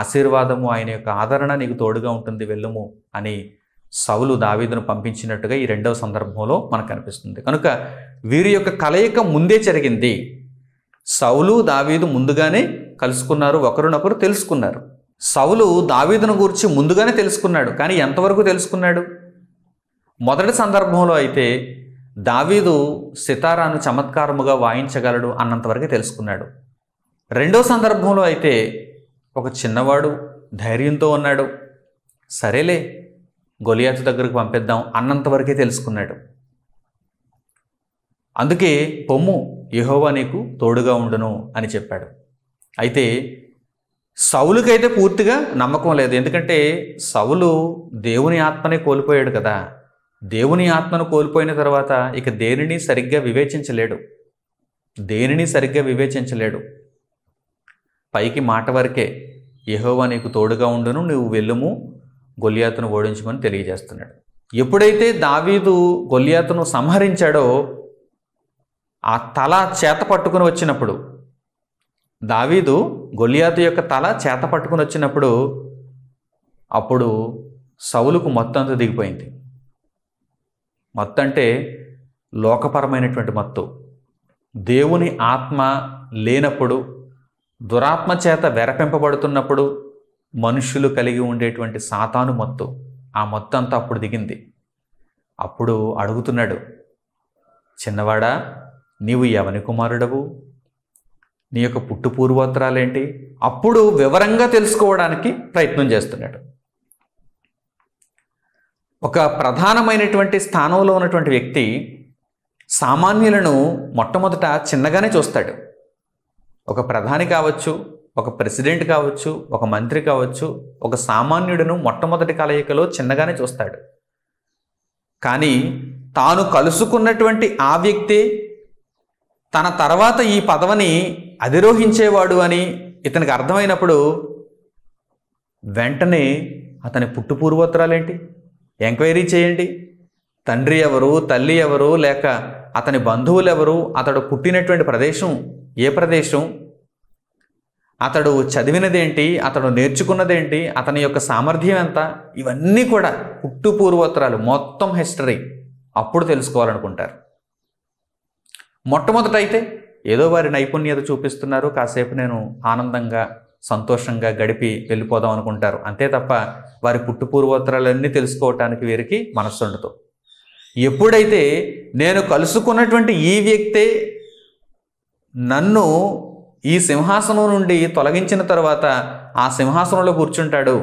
ఆశీర్వాదము, ఆయన యొక్క ఆదరణ నీకు తోడుగా ఉంటుంది, వెళ్ళుము అని సౌలు దావీదును పంపించినట్టుగా ఈ రెండవ సందర్భంలో మనకు కనిపిస్తుంది. కనుక వీరి యొక్క కలయిక ముందే జరిగింది. సౌలు దావీదు ముందుగానే కలుసుకున్నారు, ఒకరినొకరు తెలుసుకున్నారు. సౌలు దావీదును గురించి ముందుగానే తెలుసుకున్నాడు, కానీ ఎంతవరకు తెలుసుకున్నాడు? మొదటి సందర్భంలో అయితే దావీదు సితారాను చమత్కారముగా వాయించగలడు అన్నంతవరకే తెలుసుకున్నాడు. రెండో సందర్భంలో అయితే ఒక చిన్నవాడు ధైర్యంతో ఉన్నాడు, సరేలే గొలియాతు దగ్గరకు పంపిద్దాం అన్నంతవరకే తెలుసుకున్నాడు. అందుకే పొమ్ము, యెహోవా నీకు తోడుగా ఉండును అని చెప్పాడు. అయితే సౌలుకైతే పూర్తిగా నమ్మకం లేదు. ఎందుకంటే సౌలు దేవుని ఆత్మనే కోల్పోయాడు కదా. దేవుని ఆత్మను కోల్పోయిన తర్వాత ఇక దేనిని సరిగ్గా వివేచించలేడు. పైకి మాట వరకే, యెహోవా నీకు తోడుగా ఉండును, నువ్వు వెళ్ళుము, గొలియాతును ఓడించమని తెలియజేస్తున్నాడు. ఎప్పుడైతే దావీదు గొలియాతును సంహరించాడో, ఆ తల చేత పట్టుకుని వచ్చినప్పుడు, దావీదు గొలియాతు యొక్క తల చేత పట్టుకుని వచ్చినప్పుడు, అప్పుడు సౌలుకు మొత్తం అంతా దిగిపోయింది. మత్తు అంటే లోకపరమైనటువంటి మత్తు. దేవుని ఆత్మ లేనప్పుడు, దురాత్మ చేత వెరపింపబడుతున్నప్పుడు మనుష్యులు కలిగి ఉండేటువంటి సాతాను మత్తు, ఆ మత్తు అంతా అప్పుడు దిగింది. అప్పుడు అడుగుతున్నాడు, చిన్నవాడా, నీవు ఎవని కుమారుడవు? నీ యొక్క పుట్టు పూర్వోత్తరాలేంటి? అప్పుడు వివరంగా తెలుసుకోవడానికి ప్రయత్నం చేస్తున్నాడు. ఒక ప్రధానమైనటువంటి స్థానంలో ఉన్నటువంటి వ్యక్తి సామాన్యులను మొట్టమొదట చిన్నగానే చూస్తాడు. ఒక ప్రధాని కావచ్చు, ఒక ప్రెసిడెంట్ కావచ్చు, ఒక మంత్రి కావచ్చు, ఒక సామాన్యుడును మొట్టమొదటి కలయికలో చిన్నగానే చూస్తాడు. కానీ తాను కలుసుకున్నటువంటి ఆ వ్యక్తి తన తర్వాత ఈ పదవిని అధిరోహించేవాడు అని ఇతనికి అర్థమైనప్పుడు వెంటనే అతని పుట్టు పూర్వోత్తరాలేంటి ఎంక్వైరీ చేయండి. తండ్రి ఎవరు, తల్లి ఎవరు, లేక అతని బంధువులు ఎవరు, అతడు పుట్టినటువంటి ప్రదేశం ఏ ప్రదేశం, అతడు చదివినదేంటి, అతడు నేర్చుకున్నదేంటి, అతని యొక్క సామర్థ్యం ఎంత, ఇవన్నీ కూడా పుట్టు పూర్వోత్తరాలు మొత్తం హిస్టరీ అప్పుడు తెలుసుకోవాలనుకుంటారు. మొట్టమొదట అయితే ఏదో వారి నైపుణ్యత చూపిస్తున్నారు, కాసేపు నేను ఆనందంగా సంతోషంగా గడిపి వెళ్ళిపోదాం అనుకుంటారు. అంతే తప్ప వారి పుట్టు పూర్వోత్తరాలన్నీ తెలుసుకోవటానికి వీరికి మనస్సు ఉండదు. ఎప్పుడైతే నేను కలుసుకున్నటువంటి ఈ వ్యక్తే నన్ను ఈ సింహాసనం నుండి తొలగించిన తర్వాత ఆ సింహాసనంలో కూర్చుంటాడు,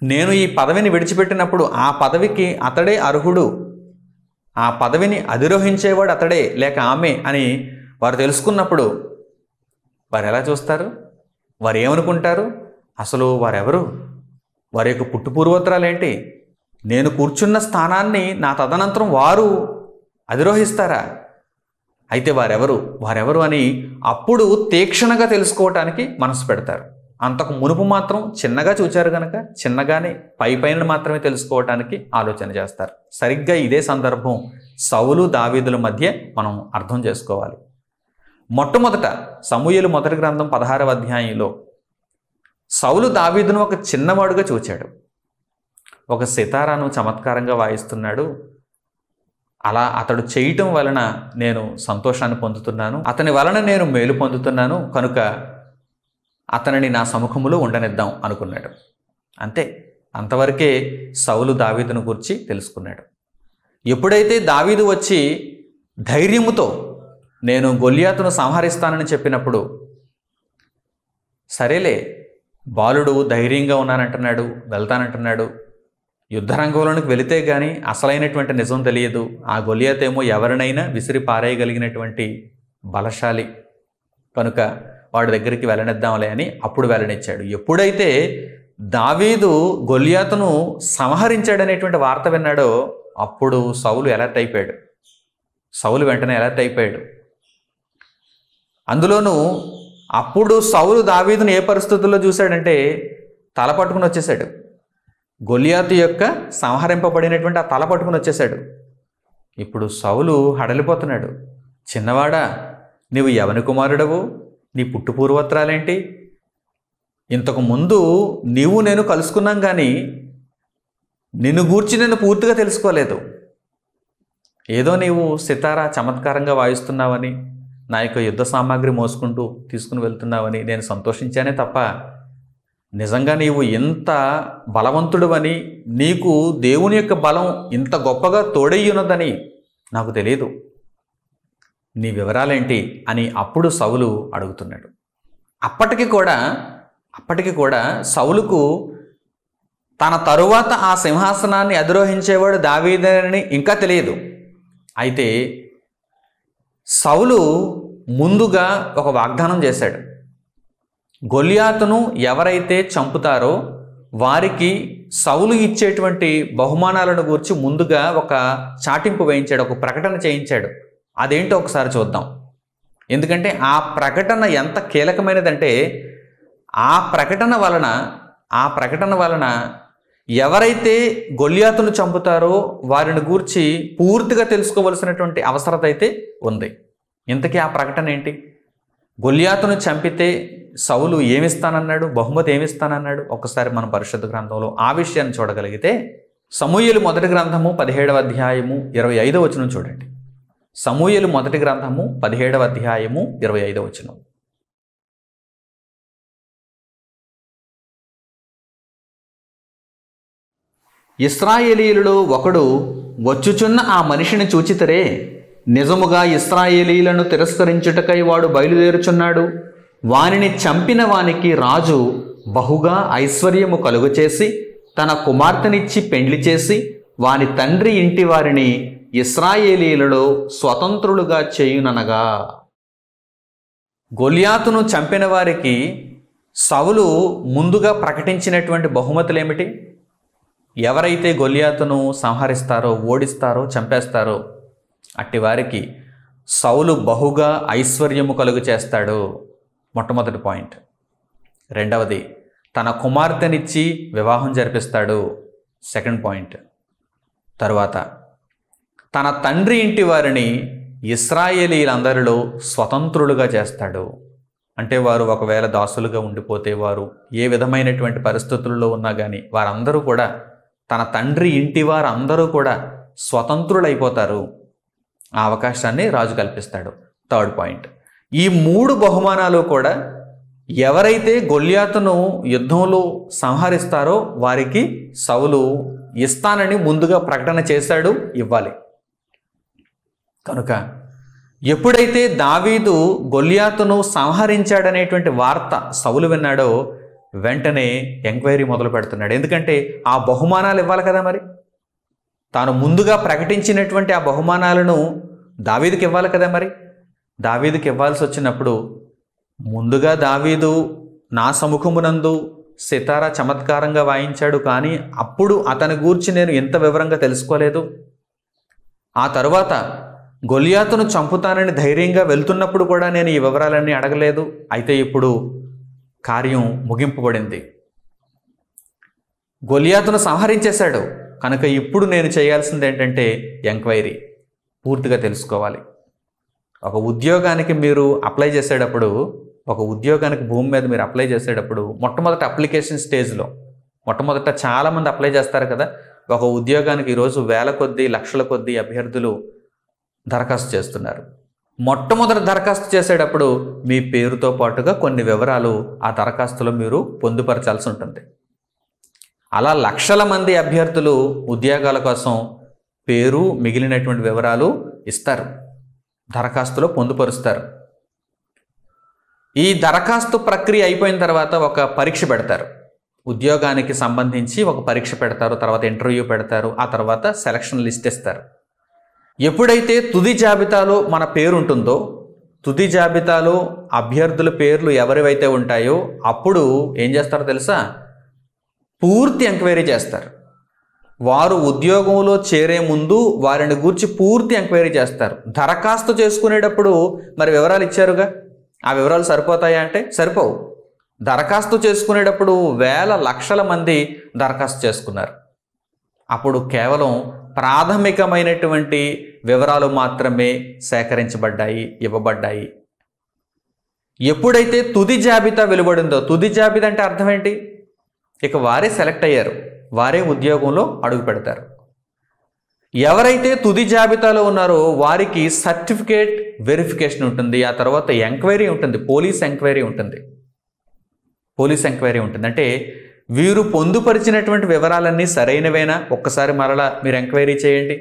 నేను ఈ పదవిని విడిచిపెట్టినప్పుడు ఆ పదవికి అతడే అర్హుడు, ఆ పదవిని అధిరోహించేవాడు అతడే లేక ఆమె అని వారు తెలుసుకున్నప్పుడు వారు ఎలా చూస్తారు? వారు ఏమనుకుంటారు? అసలు వారెవరు? వారి యొక్క పుట్టు పూర్వోత్తరాలు ఏంటి? నేను కూర్చున్న స్థానాన్ని నా తదనంతరం వారు అధిరోహిస్తారా? అయితే వారెవరు అని అప్పుడు తీక్షణగా తెలుసుకోవటానికి మనసు పెడతారు. అంతకు మునుపు మాత్రం చిన్నగా చూచారు కనుక చిన్నగానే పైన మాత్రమే తెలుసుకోవటానికి ఆలోచన చేస్తారు. సరిగ్గా ఇదే సందర్భం సౌలు దావీదుల మధ్య మనం అర్థం చేసుకోవాలి. మొట్టమొదట సమూయేలు మొదటి గ్రంథం 16వ అధ్యాయంలో సౌలు దావీదును ఒక చిన్నవాడుగా చూచాడు. ఒక సితారాను చమత్కారంగా వాయిస్తున్నాడు, అలా అతడు చేయటం వలన నేను సంతోషాన్ని పొందుతున్నాను, అతని వలన నేను మేలు పొందుతున్నాను, కనుక అతనిని నా సముఖములో ఉండనిద్దాం అనుకున్నాడు. అంతే, అంతవరకే సౌలు దావీదును గురించి తెలుసుకున్నాడు. ఎప్పుడైతే దావీదు వచ్చి ధైర్యముతో నేను గొల్యాతును సంహరిస్తానని చెప్పినప్పుడు, సరేలే బాలుడు ధైర్యంగా ఉన్నానంటున్నాడు, వెళ్తానంటున్నాడు, యుద్ధరంగంలోనికి వెళితే కానీ అసలైనటువంటి నిజం తెలియదు, ఆ గొల్యాత్ ఏమో ఎవరినైనా విసిరి పారేయగలిగినటువంటి బలశాలి, కనుక వాడి దగ్గరికి వెళ్ళనిద్దాంలే అని అప్పుడు వెళ్ళనిచ్చాడు. ఎప్పుడైతే దావీదు గొల్యాతును సంహరించాడనేటువంటి వార్త విన్నాడో అప్పుడు సౌలు అలర్ట్ అయిపోయాడు. వెంటనే అలర్ట్ అయిపోయాడు. అందులోనూ అప్పుడు సౌలు దావీదును ఏ పరిస్థితుల్లో చూశాడంటే తల పట్టుకుని వచ్చేసాడు. గొల్యాతు యొక్క సంహరింపబడినటువంటి ఆ తల పట్టుకుని వచ్చేసాడు. ఇప్పుడు సౌలు హడలిపోతున్నాడు. చిన్నవాడా, నీవు ఎవని కుమారుడవు? నీ పుట్టు పూర్వోత్తరాలేంటి? ఇంతకు ముందు నీవు నేను కలుసుకున్నాం కానీ నిన్ను గూర్చి నేను పూర్తిగా తెలుసుకోలేదు. ఏదో నీవు సితారా చమత్కారంగా వాయిస్తున్నావని, నా యొక్క యుద్ధ సామాగ్రి మోసుకుంటూ తీసుకుని వెళ్తున్నావని నేను సంతోషించానే తప్ప నిజంగా నీవు ఎంత బలవంతుడువని, నీకు దేవుని యొక్క బలం ఇంత గొప్పగా తోడయ్యున్నదని నాకు తెలియదు. నీ వివరాలేంటి అని అప్పుడు సౌలు అడుగుతున్నాడు. అప్పటికి కూడా సౌలుకు తన తరువాత ఆ సింహాసనాన్ని అధిరోహించేవాడు దావీదేనని ఇంకా తెలియదు. అయితే సౌలు ముందుగా ఒక వాగ్దానం చేశాడు. గొల్యాతును ఎవరైతే చంపుతారో వారికి సౌలు ఇచ్చేటువంటి బహుమానాలను గురించి ముందుగా ఒక చాటింపు వేయించాడు, ఒక ప్రకటన చేయించాడు. అదేంటో ఒకసారి చూద్దాం. ఎందుకంటే ఆ ప్రకటన ఎంత కీలకమైనదంటే ఆ ప్రకటన వలన ఎవరైతే గొల్యాతును చంపుతారో వారిని గూర్చి పూర్తిగా తెలుసుకోవలసినటువంటి అవసరత అయితే ఉంది. ఇంతకీ ఆ ప్రకటన ఏంటి? గొల్యాతును చంపితే సౌలు ఏమిస్తానన్నాడు, బహుమతి ఏమిస్తానన్నాడు? ఒక్కసారి మన పరిశుద్ధ గ్రంథంలో ఆ విషయాన్ని చూడగలిగితే సమూయేలు మొదటి గ్రంథము 17వ అధ్యాయము 25వ వచనం చూడండి. సమూయేలు మొదటి గ్రంథము 17వ అధ్యాయము 25వ వచనం. ఇశ్రాయేలీయులలో ఒకడు వచ్చుచున్న ఆ మనిషిని చూచితరే, నిజముగా ఇశ్రాయేలీయులను తిరస్కరించుటకై వాడు బయలుదేరుచున్నాడు. వానిని చంపిన వానికి రాజు బహుగా ఐశ్వర్యము కలుగచేసి తన కుమార్తెనిచ్చి పెండ్లి చేసి వాని తండ్రి ఇంటి వారిని ఇశ్రాయేలీయులలో స్వతంత్రులుగా చేయుననగా. గొల్యాతును చంపిన వారికి సౌలు ముందుగా ప్రకటించినటువంటి బహుమతులు ఏమిటి? ఎవరైతే గొల్యాతును సంహరిస్తారో, ఓడిస్తారో, చంపేస్తారో అట్టి వారికి సౌలు బహుగా ఐశ్వర్యము కలుగు చేస్తాడు. మొట్టమొదటి పాయింట్. రెండవది, తన కుమార్తెనిచ్చి వివాహం జరిపిస్తాడు. Second point. తరువాత తన తండ్రి ఇంటి వారిని ఇశ్రాయేలీలందరిలో స్వతంత్రులుగా చేస్తాడు. అంటే వారు ఒకవేళ దాసులుగా ఉండిపోతే, వారు ఏ విధమైనటువంటి పరిస్థితుల్లో ఉన్నా కానీ వారందరూ కూడా, తన తండ్రి ఇంటి వారందరూ కూడా స్వతంత్రులైపోతారు. ఆ అవకాశాన్ని రాజు కల్పిస్తాడు. Third point. ఈ 3 బహుమానాలు కూడా ఎవరైతే గొల్యాతును యుద్ధంలో సంహరిస్తారో వారికి సౌలు ఇస్తానని ముందుగా ప్రకటన చేశాడు, ఇవ్వాలి. కనుక ఎప్పుడైతే దావీదు గొల్యాతును సంహరించాడనేటువంటి వార్త సౌలు విన్నాడో వెంటనే ఎంక్వైరీ మొదలు పెడుతున్నాడు. ఎందుకంటే ఆ బహుమానాలు ఇవ్వాలి కదా. మరి తాను ముందుగా ప్రకటించినటువంటి ఆ బహుమానాలను దావీదుకి ఇవ్వాలి కదా. మరి దావీదుకి ఇవ్వాల్సి వచ్చినప్పుడు ముందుగా దావీదు నా సముఖమునందు సితారా చమత్కారంగా వాయించాడు, కానీ అప్పుడు అతని గూర్చి నేను ఎంత వివరంగా తెలుసుకోలేదు. ఆ తరువాత గొల్యాతును చంపుతానని ధైర్యంగా వెళ్తున్నప్పుడు కూడా నేను ఈ వివరాలన్నీ అడగలేదు. అయితే ఇప్పుడు కార్యం ముగింపబడింది. గొల్యాతును సంహరించేశాడు కనుక ఇప్పుడు నేను చేయాల్సింది ఏంటంటే ఎంక్వైరీ, పూర్తిగా తెలుసుకోవాలి. ఒక ఉద్యోగానికి మీరు అప్లై చేసేటప్పుడు, ఒక ఉద్యోగానికి భూమి మీద మీరు అప్లై చేసేటప్పుడు మొట్టమొదట అప్లికేషన్ స్టేజ్లో మొట్టమొదట చాలామంది అప్లై చేస్తారు కదా. ఒక ఉద్యోగానికి ఈరోజు వేల కొద్దీ, లక్షల కొద్దీ అభ్యర్థులు దరఖాస్తు చేస్తున్నారు. మొట్టమొదటి దరఖాస్తు చేసేటప్పుడు మీ పేరుతో పాటుగా కొన్ని వివరాలు ఆ దరఖాస్తులో మీరు పొందుపరచాల్సి ఉంటుంది. అలా లక్షల మంది అభ్యర్థులు ఉద్యోగాల కోసం పేరు, మిగిలినటువంటి వివరాలు ఇస్తారు, దరఖాస్తులో పొందుపరుస్తారు. ఈ దరఖాస్తు ప్రక్రియ అయిపోయిన తర్వాత ఒక పరీక్ష పెడతారు. ఉద్యోగానికి సంబంధించి ఒక పరీక్ష పెడతారు, తర్వాత ఇంటర్వ్యూ పెడతారు, ఆ తర్వాత సెలక్షన్ లిస్ట్ ఇస్తారు. ఎప్పుడైతే తుది జాబితాలో మన పేరు ఉంటుందో, తుది జాబితాలో అభ్యర్థుల పేర్లు ఎవరివైతే ఉంటాయో అప్పుడు ఏం చేస్తారో తెలుసా? పూర్తి ఎంక్వైరీ చేస్తారు. వారు ఉద్యోగంలో చేరే ముందు వారిని గూర్చి పూర్తి ఎంక్వైరీ చేస్తారు. దరఖాస్తు చేసుకునేటప్పుడు మరి వివరాలు ఇచ్చారుగా, ఆ వివరాలు సరిపోతాయా అంటే సరిపోవు. దరఖాస్తు చేసుకునేటప్పుడు వేల లక్షల మంది దరఖాస్తు చేసుకున్నారు. అప్పుడు కేవలం ప్రాథమికమైనటువంటి వివరాలు మాత్రమే సేకరించబడ్డాయి, ఇవ్వబడ్డాయి. ఎప్పుడైతే తుది జాబితా వెలువడిందో, తుది జాబితా అంటే అర్థం ఏంటి? ఇక వారే సెలెక్ట్ అయ్యారు, వారే ఉద్యోగంలో అడుగు పెడతారు. ఎవరైతే తుది జాబితాలో ఉన్నారో వారికి సర్టిఫికేట్ వెరిఫికేషన్ ఉంటుంది, ఆ తర్వాత ఎంక్వైరీ ఉంటుంది, పోలీస్ ఎంక్వైరీ ఉంటుంది. పోలీస్ ఎంక్వైరీ ఉంటుంది అంటే వీరు పొందుపరిచినటువంటి వివరాలన్నీ సరైనవేనా, ఒక్కసారి మరలా మీరు ఎంక్వైరీ చేయండి,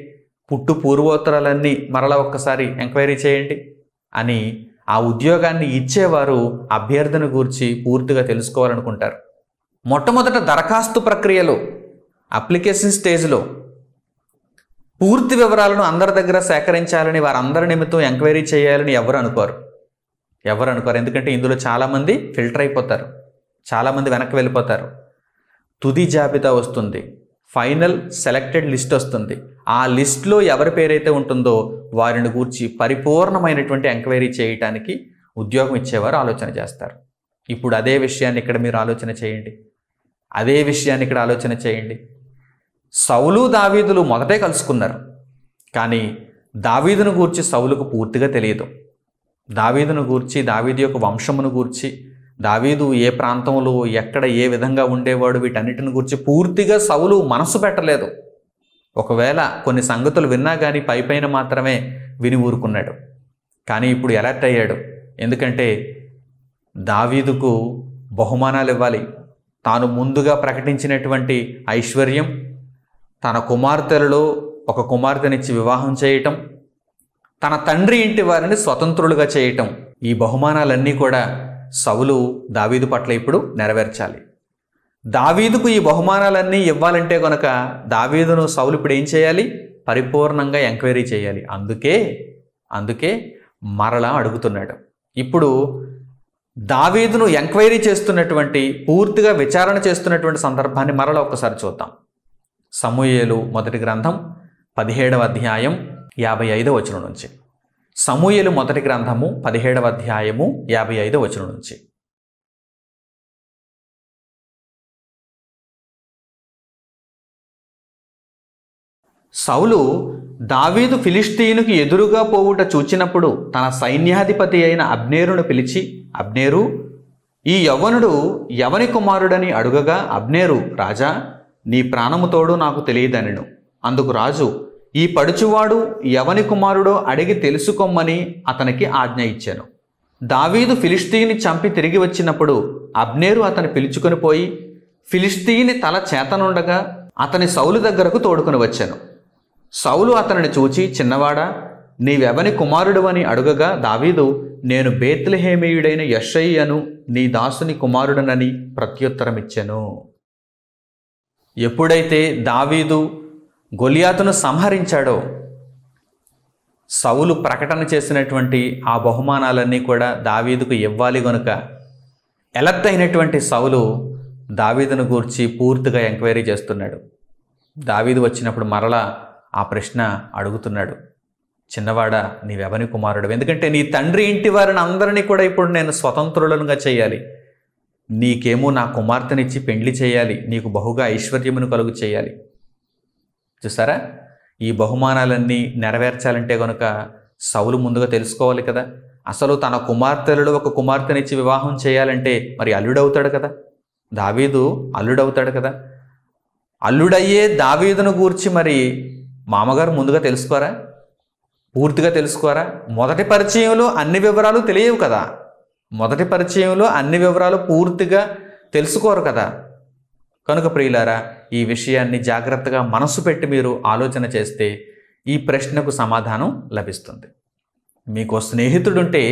పుట్టు పూర్వోత్తరాలన్నీ మరలా ఒక్కసారి ఎంక్వైరీ చేయండి అని ఆ ఉద్యోగాన్ని ఇచ్చేవారు అభ్యర్థిని గూర్చి పూర్తిగా తెలుసుకోవాలనుకుంటారు. మొట్టమొదట దరఖాస్తు ప్రక్రియలో, అప్లికేషన్ స్టేజ్లో పూర్తి వివరాలను అందరి దగ్గర సేకరించాలని, వారందరి నిమిత్తం ఎంక్వైరీ చేయాలని ఎవరు అనుకోరు. ఎందుకంటే ఇందులో చాలామంది ఫిల్టర్ అయిపోతారు, చాలామంది వెనక్కి వెళ్ళిపోతారు. తుది జాబితా వస్తుంది, ఫైనల్ సెలెక్టెడ్ లిస్ట్ వస్తుంది. ఆ లిస్ట్లో ఎవరి పేరైతే ఉంటుందో వారిని గూర్చి పరిపూర్ణమైనటువంటి ఎంక్వైరీ చేయటానికి ఉద్యోగం ఇచ్చేవారు ఆలోచన చేస్తారు. ఇప్పుడు అదే విషయాన్ని ఇక్కడ మీరు ఆలోచన చేయండి, అదే విషయాన్ని ఇక్కడ ఆలోచన చేయండి. సౌలు దావీదులు మొదటే కలుసుకున్నారు, కానీ దావీదును గూర్చి సౌలుకు పూర్తిగా తెలియదు. దావీదును గూర్చి, దావీదు యొక్క వంశమును గూర్చి, దావీదు ఏ ప్రాంతంలో ఎక్కడ ఏ విధంగా ఉండేవాడు వీటన్నిటిని గురించి పూర్తిగా సౌలు మనసు పెట్టలేదు. ఒకవేళ కొన్ని సంగతులు విన్నా కానీ పైపైన మాత్రమే విని ఊరుకున్నాడు. కానీ ఇప్పుడు అలర్ట్ అయ్యాడు. ఎందుకంటే దావీదుకు బహుమానాలు ఇవ్వాలి. తాను ముందుగా ప్రకటించినటువంటి ఐశ్వర్యం, తన కుమార్తెలలో ఒక కుమార్తెనిచ్చి వివాహం చేయటం, తన తండ్రి ఇంటి వారిని స్వతంత్రులుగా చేయటం, ఈ బహుమానాలన్నీ కూడా సౌలు దావీదు పట్ల ఇప్పుడు నెరవేర్చాలి. దావీదుకు ఈ బహుమానాలన్నీ ఇవ్వాలంటే కనుక దావీదును సౌలు ఇప్పుడు ఏం చేయాలి? పరిపూర్ణంగా ఎంక్వైరీ చేయాలి. అందుకే మరలా అడుగుతున్నాడు. ఇప్పుడు దావీదును ఎంక్వైరీ చేస్తున్నటువంటి, పూర్తిగా విచారణ చేస్తున్నటువంటి సందర్భాన్ని మరలా ఒక్కసారి చూద్దాం. సమూయేలు మొదటి గ్రంథం 17వ అధ్యాయం 55వ వచనం నుంచి. సమూయేలు మొదటి గ్రంథము 17వ అధ్యాయము 55వ వచనం నుంచి. సౌలు దావీదు ఫిలిష్తీయునికి ఎదురుగా పోవుట చూచినప్పుడు తన సైన్యాధిపతి అయిన అబ్నేరును పిలిచి, అబ్నేరు, ఈ యవ్వనుడు ఎవని కుమారుడని అడుగగా, అబ్నేరు, రాజా, నీ ప్రాణముతోడు నాకు తెలియదనెను. అందుకు రాజు, ఈ పడుచువాడు ఎవని కుమారుడో అడిగి తెలుసుకోమని అతనికి ఆజ్ఞ ఇచ్చాను. దావీదు ఫిలిష్తీయుని చంపి తిరిగి వచ్చినప్పుడు అబ్నేరు అతని పిలుచుకొని పోయి ఫిలిష్తీయుని తల చేతనుండగా అతని సౌలు దగ్గరకు తోడుకొని వచ్చాను. సౌలు అతనిని చూచి, చిన్నవాడా, నీవెవని కుమారుడు అని అడుగగా దావీదు, నేను బేత్లెహేమీయుడైన యెషయి నీ దాసుని కుమారుడనని ప్రత్యుత్తరమిచ్చాను. ఎప్పుడైతే దావీదు గొలియాతును సంహరించాడో సౌలు ప్రకటన చేసినటువంటి ఆ బహుమానాలన్నీ కూడా దావీదుకు ఇవ్వాలి గనుక ఎలర్ట్ అయినటువంటి సౌలు దావీదును గూర్చి పూర్తిగా ఎంక్వైరీ చేస్తున్నాడు. దావీదు వచ్చినప్పుడు మరలా ఆ ప్రశ్న అడుగుతున్నాడు, చిన్నవాడా, నీవెవని కుమారుడు? ఎందుకంటే నీ తండ్రి ఇంటి వారిని అందరినీ కూడా ఇప్పుడు నేను స్వతంత్రులుగా చేయాలి. నీకేమో నా కుమార్తెనిచ్చి పెండ్లి చేయాలి, నీకు బహుగా ఐశ్వర్యమును కలుగు చేయాలి. చూసారా, ఈ బహుమానాలన్నీ నెరవేర్చాలంటే కనుక సౌలు ముందుగా తెలుసుకోవాలి కదా. అసలు తన కుమార్తెలలో ఒక కుమార్తెనిచ్చి వివాహం చేయాలంటే మరి అల్లుడవుతాడు కదా, దావీదు అల్లుడవుతాడు కదా. అల్లుడయ్యే దావీదును గూర్చి మరి మామగారు ముందుగా తెలుసుకోరా? పూర్తిగా తెలుసుకోరా? మొదటి పరిచయంలో అన్ని వివరాలు తెలియవు కదా. మొదటి పరిచయంలో అన్ని వివరాలు పూర్తిగా తెలుసుకోరు కదా. కనుక ప్రియులారా, ఈ విషయాన్ని జాగ్రత్తగా మనసు పెట్టి మీరు ఆలోచన చేస్తే ఈ ప్రశ్నకు సమాధానం లభిస్తుంది. మీకు స్నేహితుడుంటే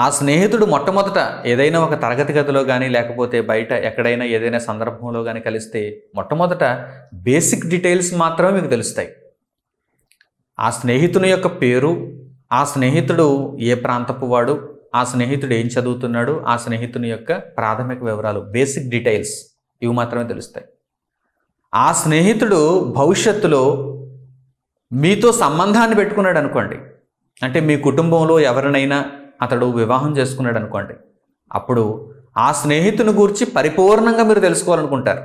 ఆ స్నేహితుడు మొట్టమొదట ఏదైనా ఒక తరగతి గదిలో కానీ లేకపోతే బయట ఎక్కడైనా ఏదైనా సందర్భంలో కానీ కలిస్తే మొట్టమొదట బేసిక్ డీటెయిల్స్ మాత్రమే మీకు తెలుస్తాయి. ఆ స్నేహితుని యొక్క పేరు, ఆ స్నేహితుడు ఏ ప్రాంతపు వాడు, ఆ స్నేహితుడు ఏం చదువుతున్నాడు, ఆ స్నేహితుని యొక్క ప్రాథమిక వివరాలు, బేసిక్ డీటెయిల్స్, ఇవి మాత్రమే తెలుస్తాయి. ఆ స్నేహితుడు భవిష్యత్తులో మీతో సంబంధాన్ని పెట్టుకున్నాడు అనుకోండి, అంటే మీ కుటుంబంలో ఎవరినైనా అతడు వివాహం చేసుకున్నాడు అనుకోండి, అప్పుడు ఆ స్నేహితుని గురించి పరిపూర్ణంగా మీరు తెలుసుకోవాలనుకుంటారు.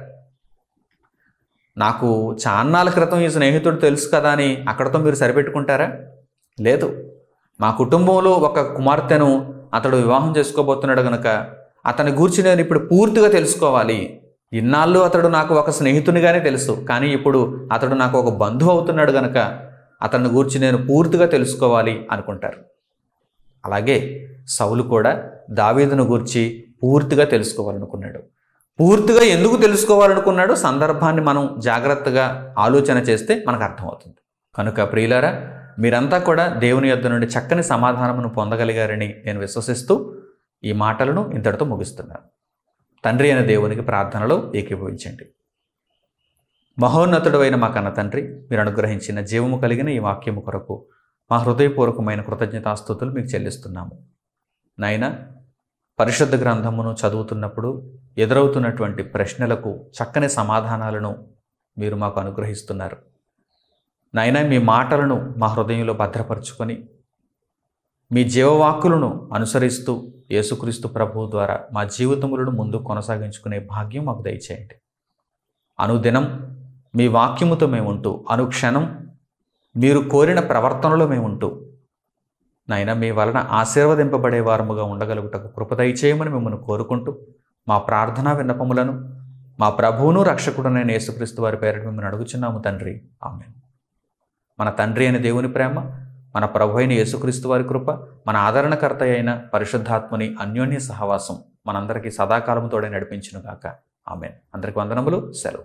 నాకు చాన్నాళ్ళ క్రితం ఈ స్నేహితుడు తెలుసు కదా అని అక్కడతో మీరు సరిపెట్టుకుంటారా? లేదు. మా కుటుంబంలో ఒక కుమార్తెను అతడు వివాహం చేసుకోబోతున్నాడు కనుక అతని గురించి నేను ఇప్పుడు పూర్తిగా తెలుసుకోవాలి. ఇన్నాళ్ళు అతడు నాకు ఒక స్నేహితునిగానే తెలుసు, కానీ ఇప్పుడు అతడు నాకు ఒక బంధువు అవుతున్నాడు కనుక అతని గురించి నేను పూర్తిగా తెలుసుకోవాలి అనుకుంటారు. అలాగే సౌలు కూడా దావీదును గురించి పూర్తిగా తెలుసుకోవాలనుకున్నాడు. పూర్తిగా ఎందుకు తెలుసుకోవాలనుకున్నాడు? సందర్భాన్ని మనం జాగ్రత్తగా ఆలోచన చేస్తే మనకు అర్థమవుతుంది. కనుక ప్రియులారా, మీరంతా కూడా దేవుని యొద్ద నుండి చక్కని సమాధానమును పొందగలిగారని నేను విశ్వసిస్తూ ఈ మాటలను ఇంతటితో ముగిస్తున్నాను. తండ్రి అయిన దేవునికి ప్రార్థనలో ఏకీభవించండి. మహోన్నతుడు అయిన మా కన్న తండ్రి, మీరు అనుగ్రహించిన జీవము కలిగిన ఈ వాక్యము కొరకు మా హృదయపూర్వకమైన కృతజ్ఞతాస్తుతులు మీకు చెల్లిస్తున్నాము. నాయన, పరిశుద్ధ గ్రంథమును చదువుతున్నప్పుడు ఎదురవుతున్నటువంటి ప్రశ్నలకు చక్కని సమాధానాలను మీరు మాకు అనుగ్రహిస్తున్నారు. నాయన, మీ మాటలను మా హృదయంలో భద్రపరుచుకొని మీ జీవవాక్కులను అనుసరిస్తూ యేసుక్రీస్తు ప్రభువు ద్వారా మా జీవితములను ముందు కొనసాగించుకునే భాగ్యం మాకు దయచేయండి. అనుదినం మీ వాక్యముతో మేము ఉంటూ, అనుక్షణం మీరు కోరిన ప్రవర్తనలో మేము ఉంటూ, నాయన మీ వలన ఆశీర్వదింపబడే వారముగా ఉండగలుగుటకు కృప దయచేయమని మిమ్మల్ని కోరుకుంటూ మా ప్రార్థనా విన్నపములను మా ప్రభువును రక్షకుడునైన యేసుక్రీస్తు వారి పేరిట మిమ్మల్ని అడుగుచున్నాము తండ్రి. ఆమేన్. మన తండ్రి అయిన దేవుని ప్రేమ, మన ప్రభు అయిన యేసుక్రీస్తు వారి కృప, మన ఆదరణకర్త అయిన పరిశుద్ధాత్మని అన్యోన్య సహవాసం మనందరికీ సదాకాలము తోడే నడిపించునుగాక. ఆమేన్. అందరికి వందనములు. సెలవు.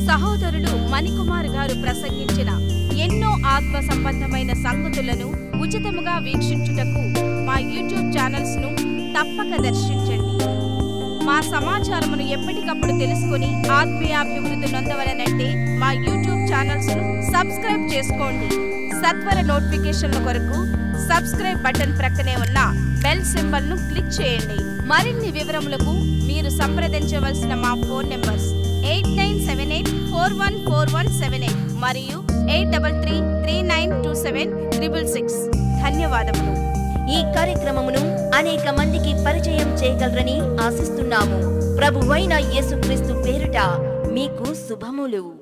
సహోదరులు మణికుమార్ గారు ప్రసంగించిన ఎన్నో ఆత్మ సంబంధమైన సంగతులను ఉచితముగా వీక్షించుటకు మా యూట్యూబ్ ఛానల్స్ ను తప్పక దర్శించండి. మా సమాచారమును ఎప్పటికప్పుడు తెలుసుకుని ఆత్మీయాభివృద్ధి నొందవలనంటే మా యూట్యూబ్ ఛానల్స్ ను సబ్స్క్రైబ్ చేసుకోండి. సత్వర నోటిఫికేషన్ల కొరకు సబ్స్క్రైబ్ బటన్ ప్రక్కనే ఉన్న బెల్ సింబల్ ను క్లిక్ చేయండి. మరిన్ని వివరములకు మీరు సంప్రదించవలసిన మా ఫోన్ నెంబర్స్ 8978414178 మరియు 83392766. ధన్యవాదములు. ఈ కార్యక్రమమును అనేక మందికి పరిచయం చేయగలరని ఆశిస్తున్నాము. ప్రభువైన యేసుక్రీస్తు పేరిట మీకు శుభములు.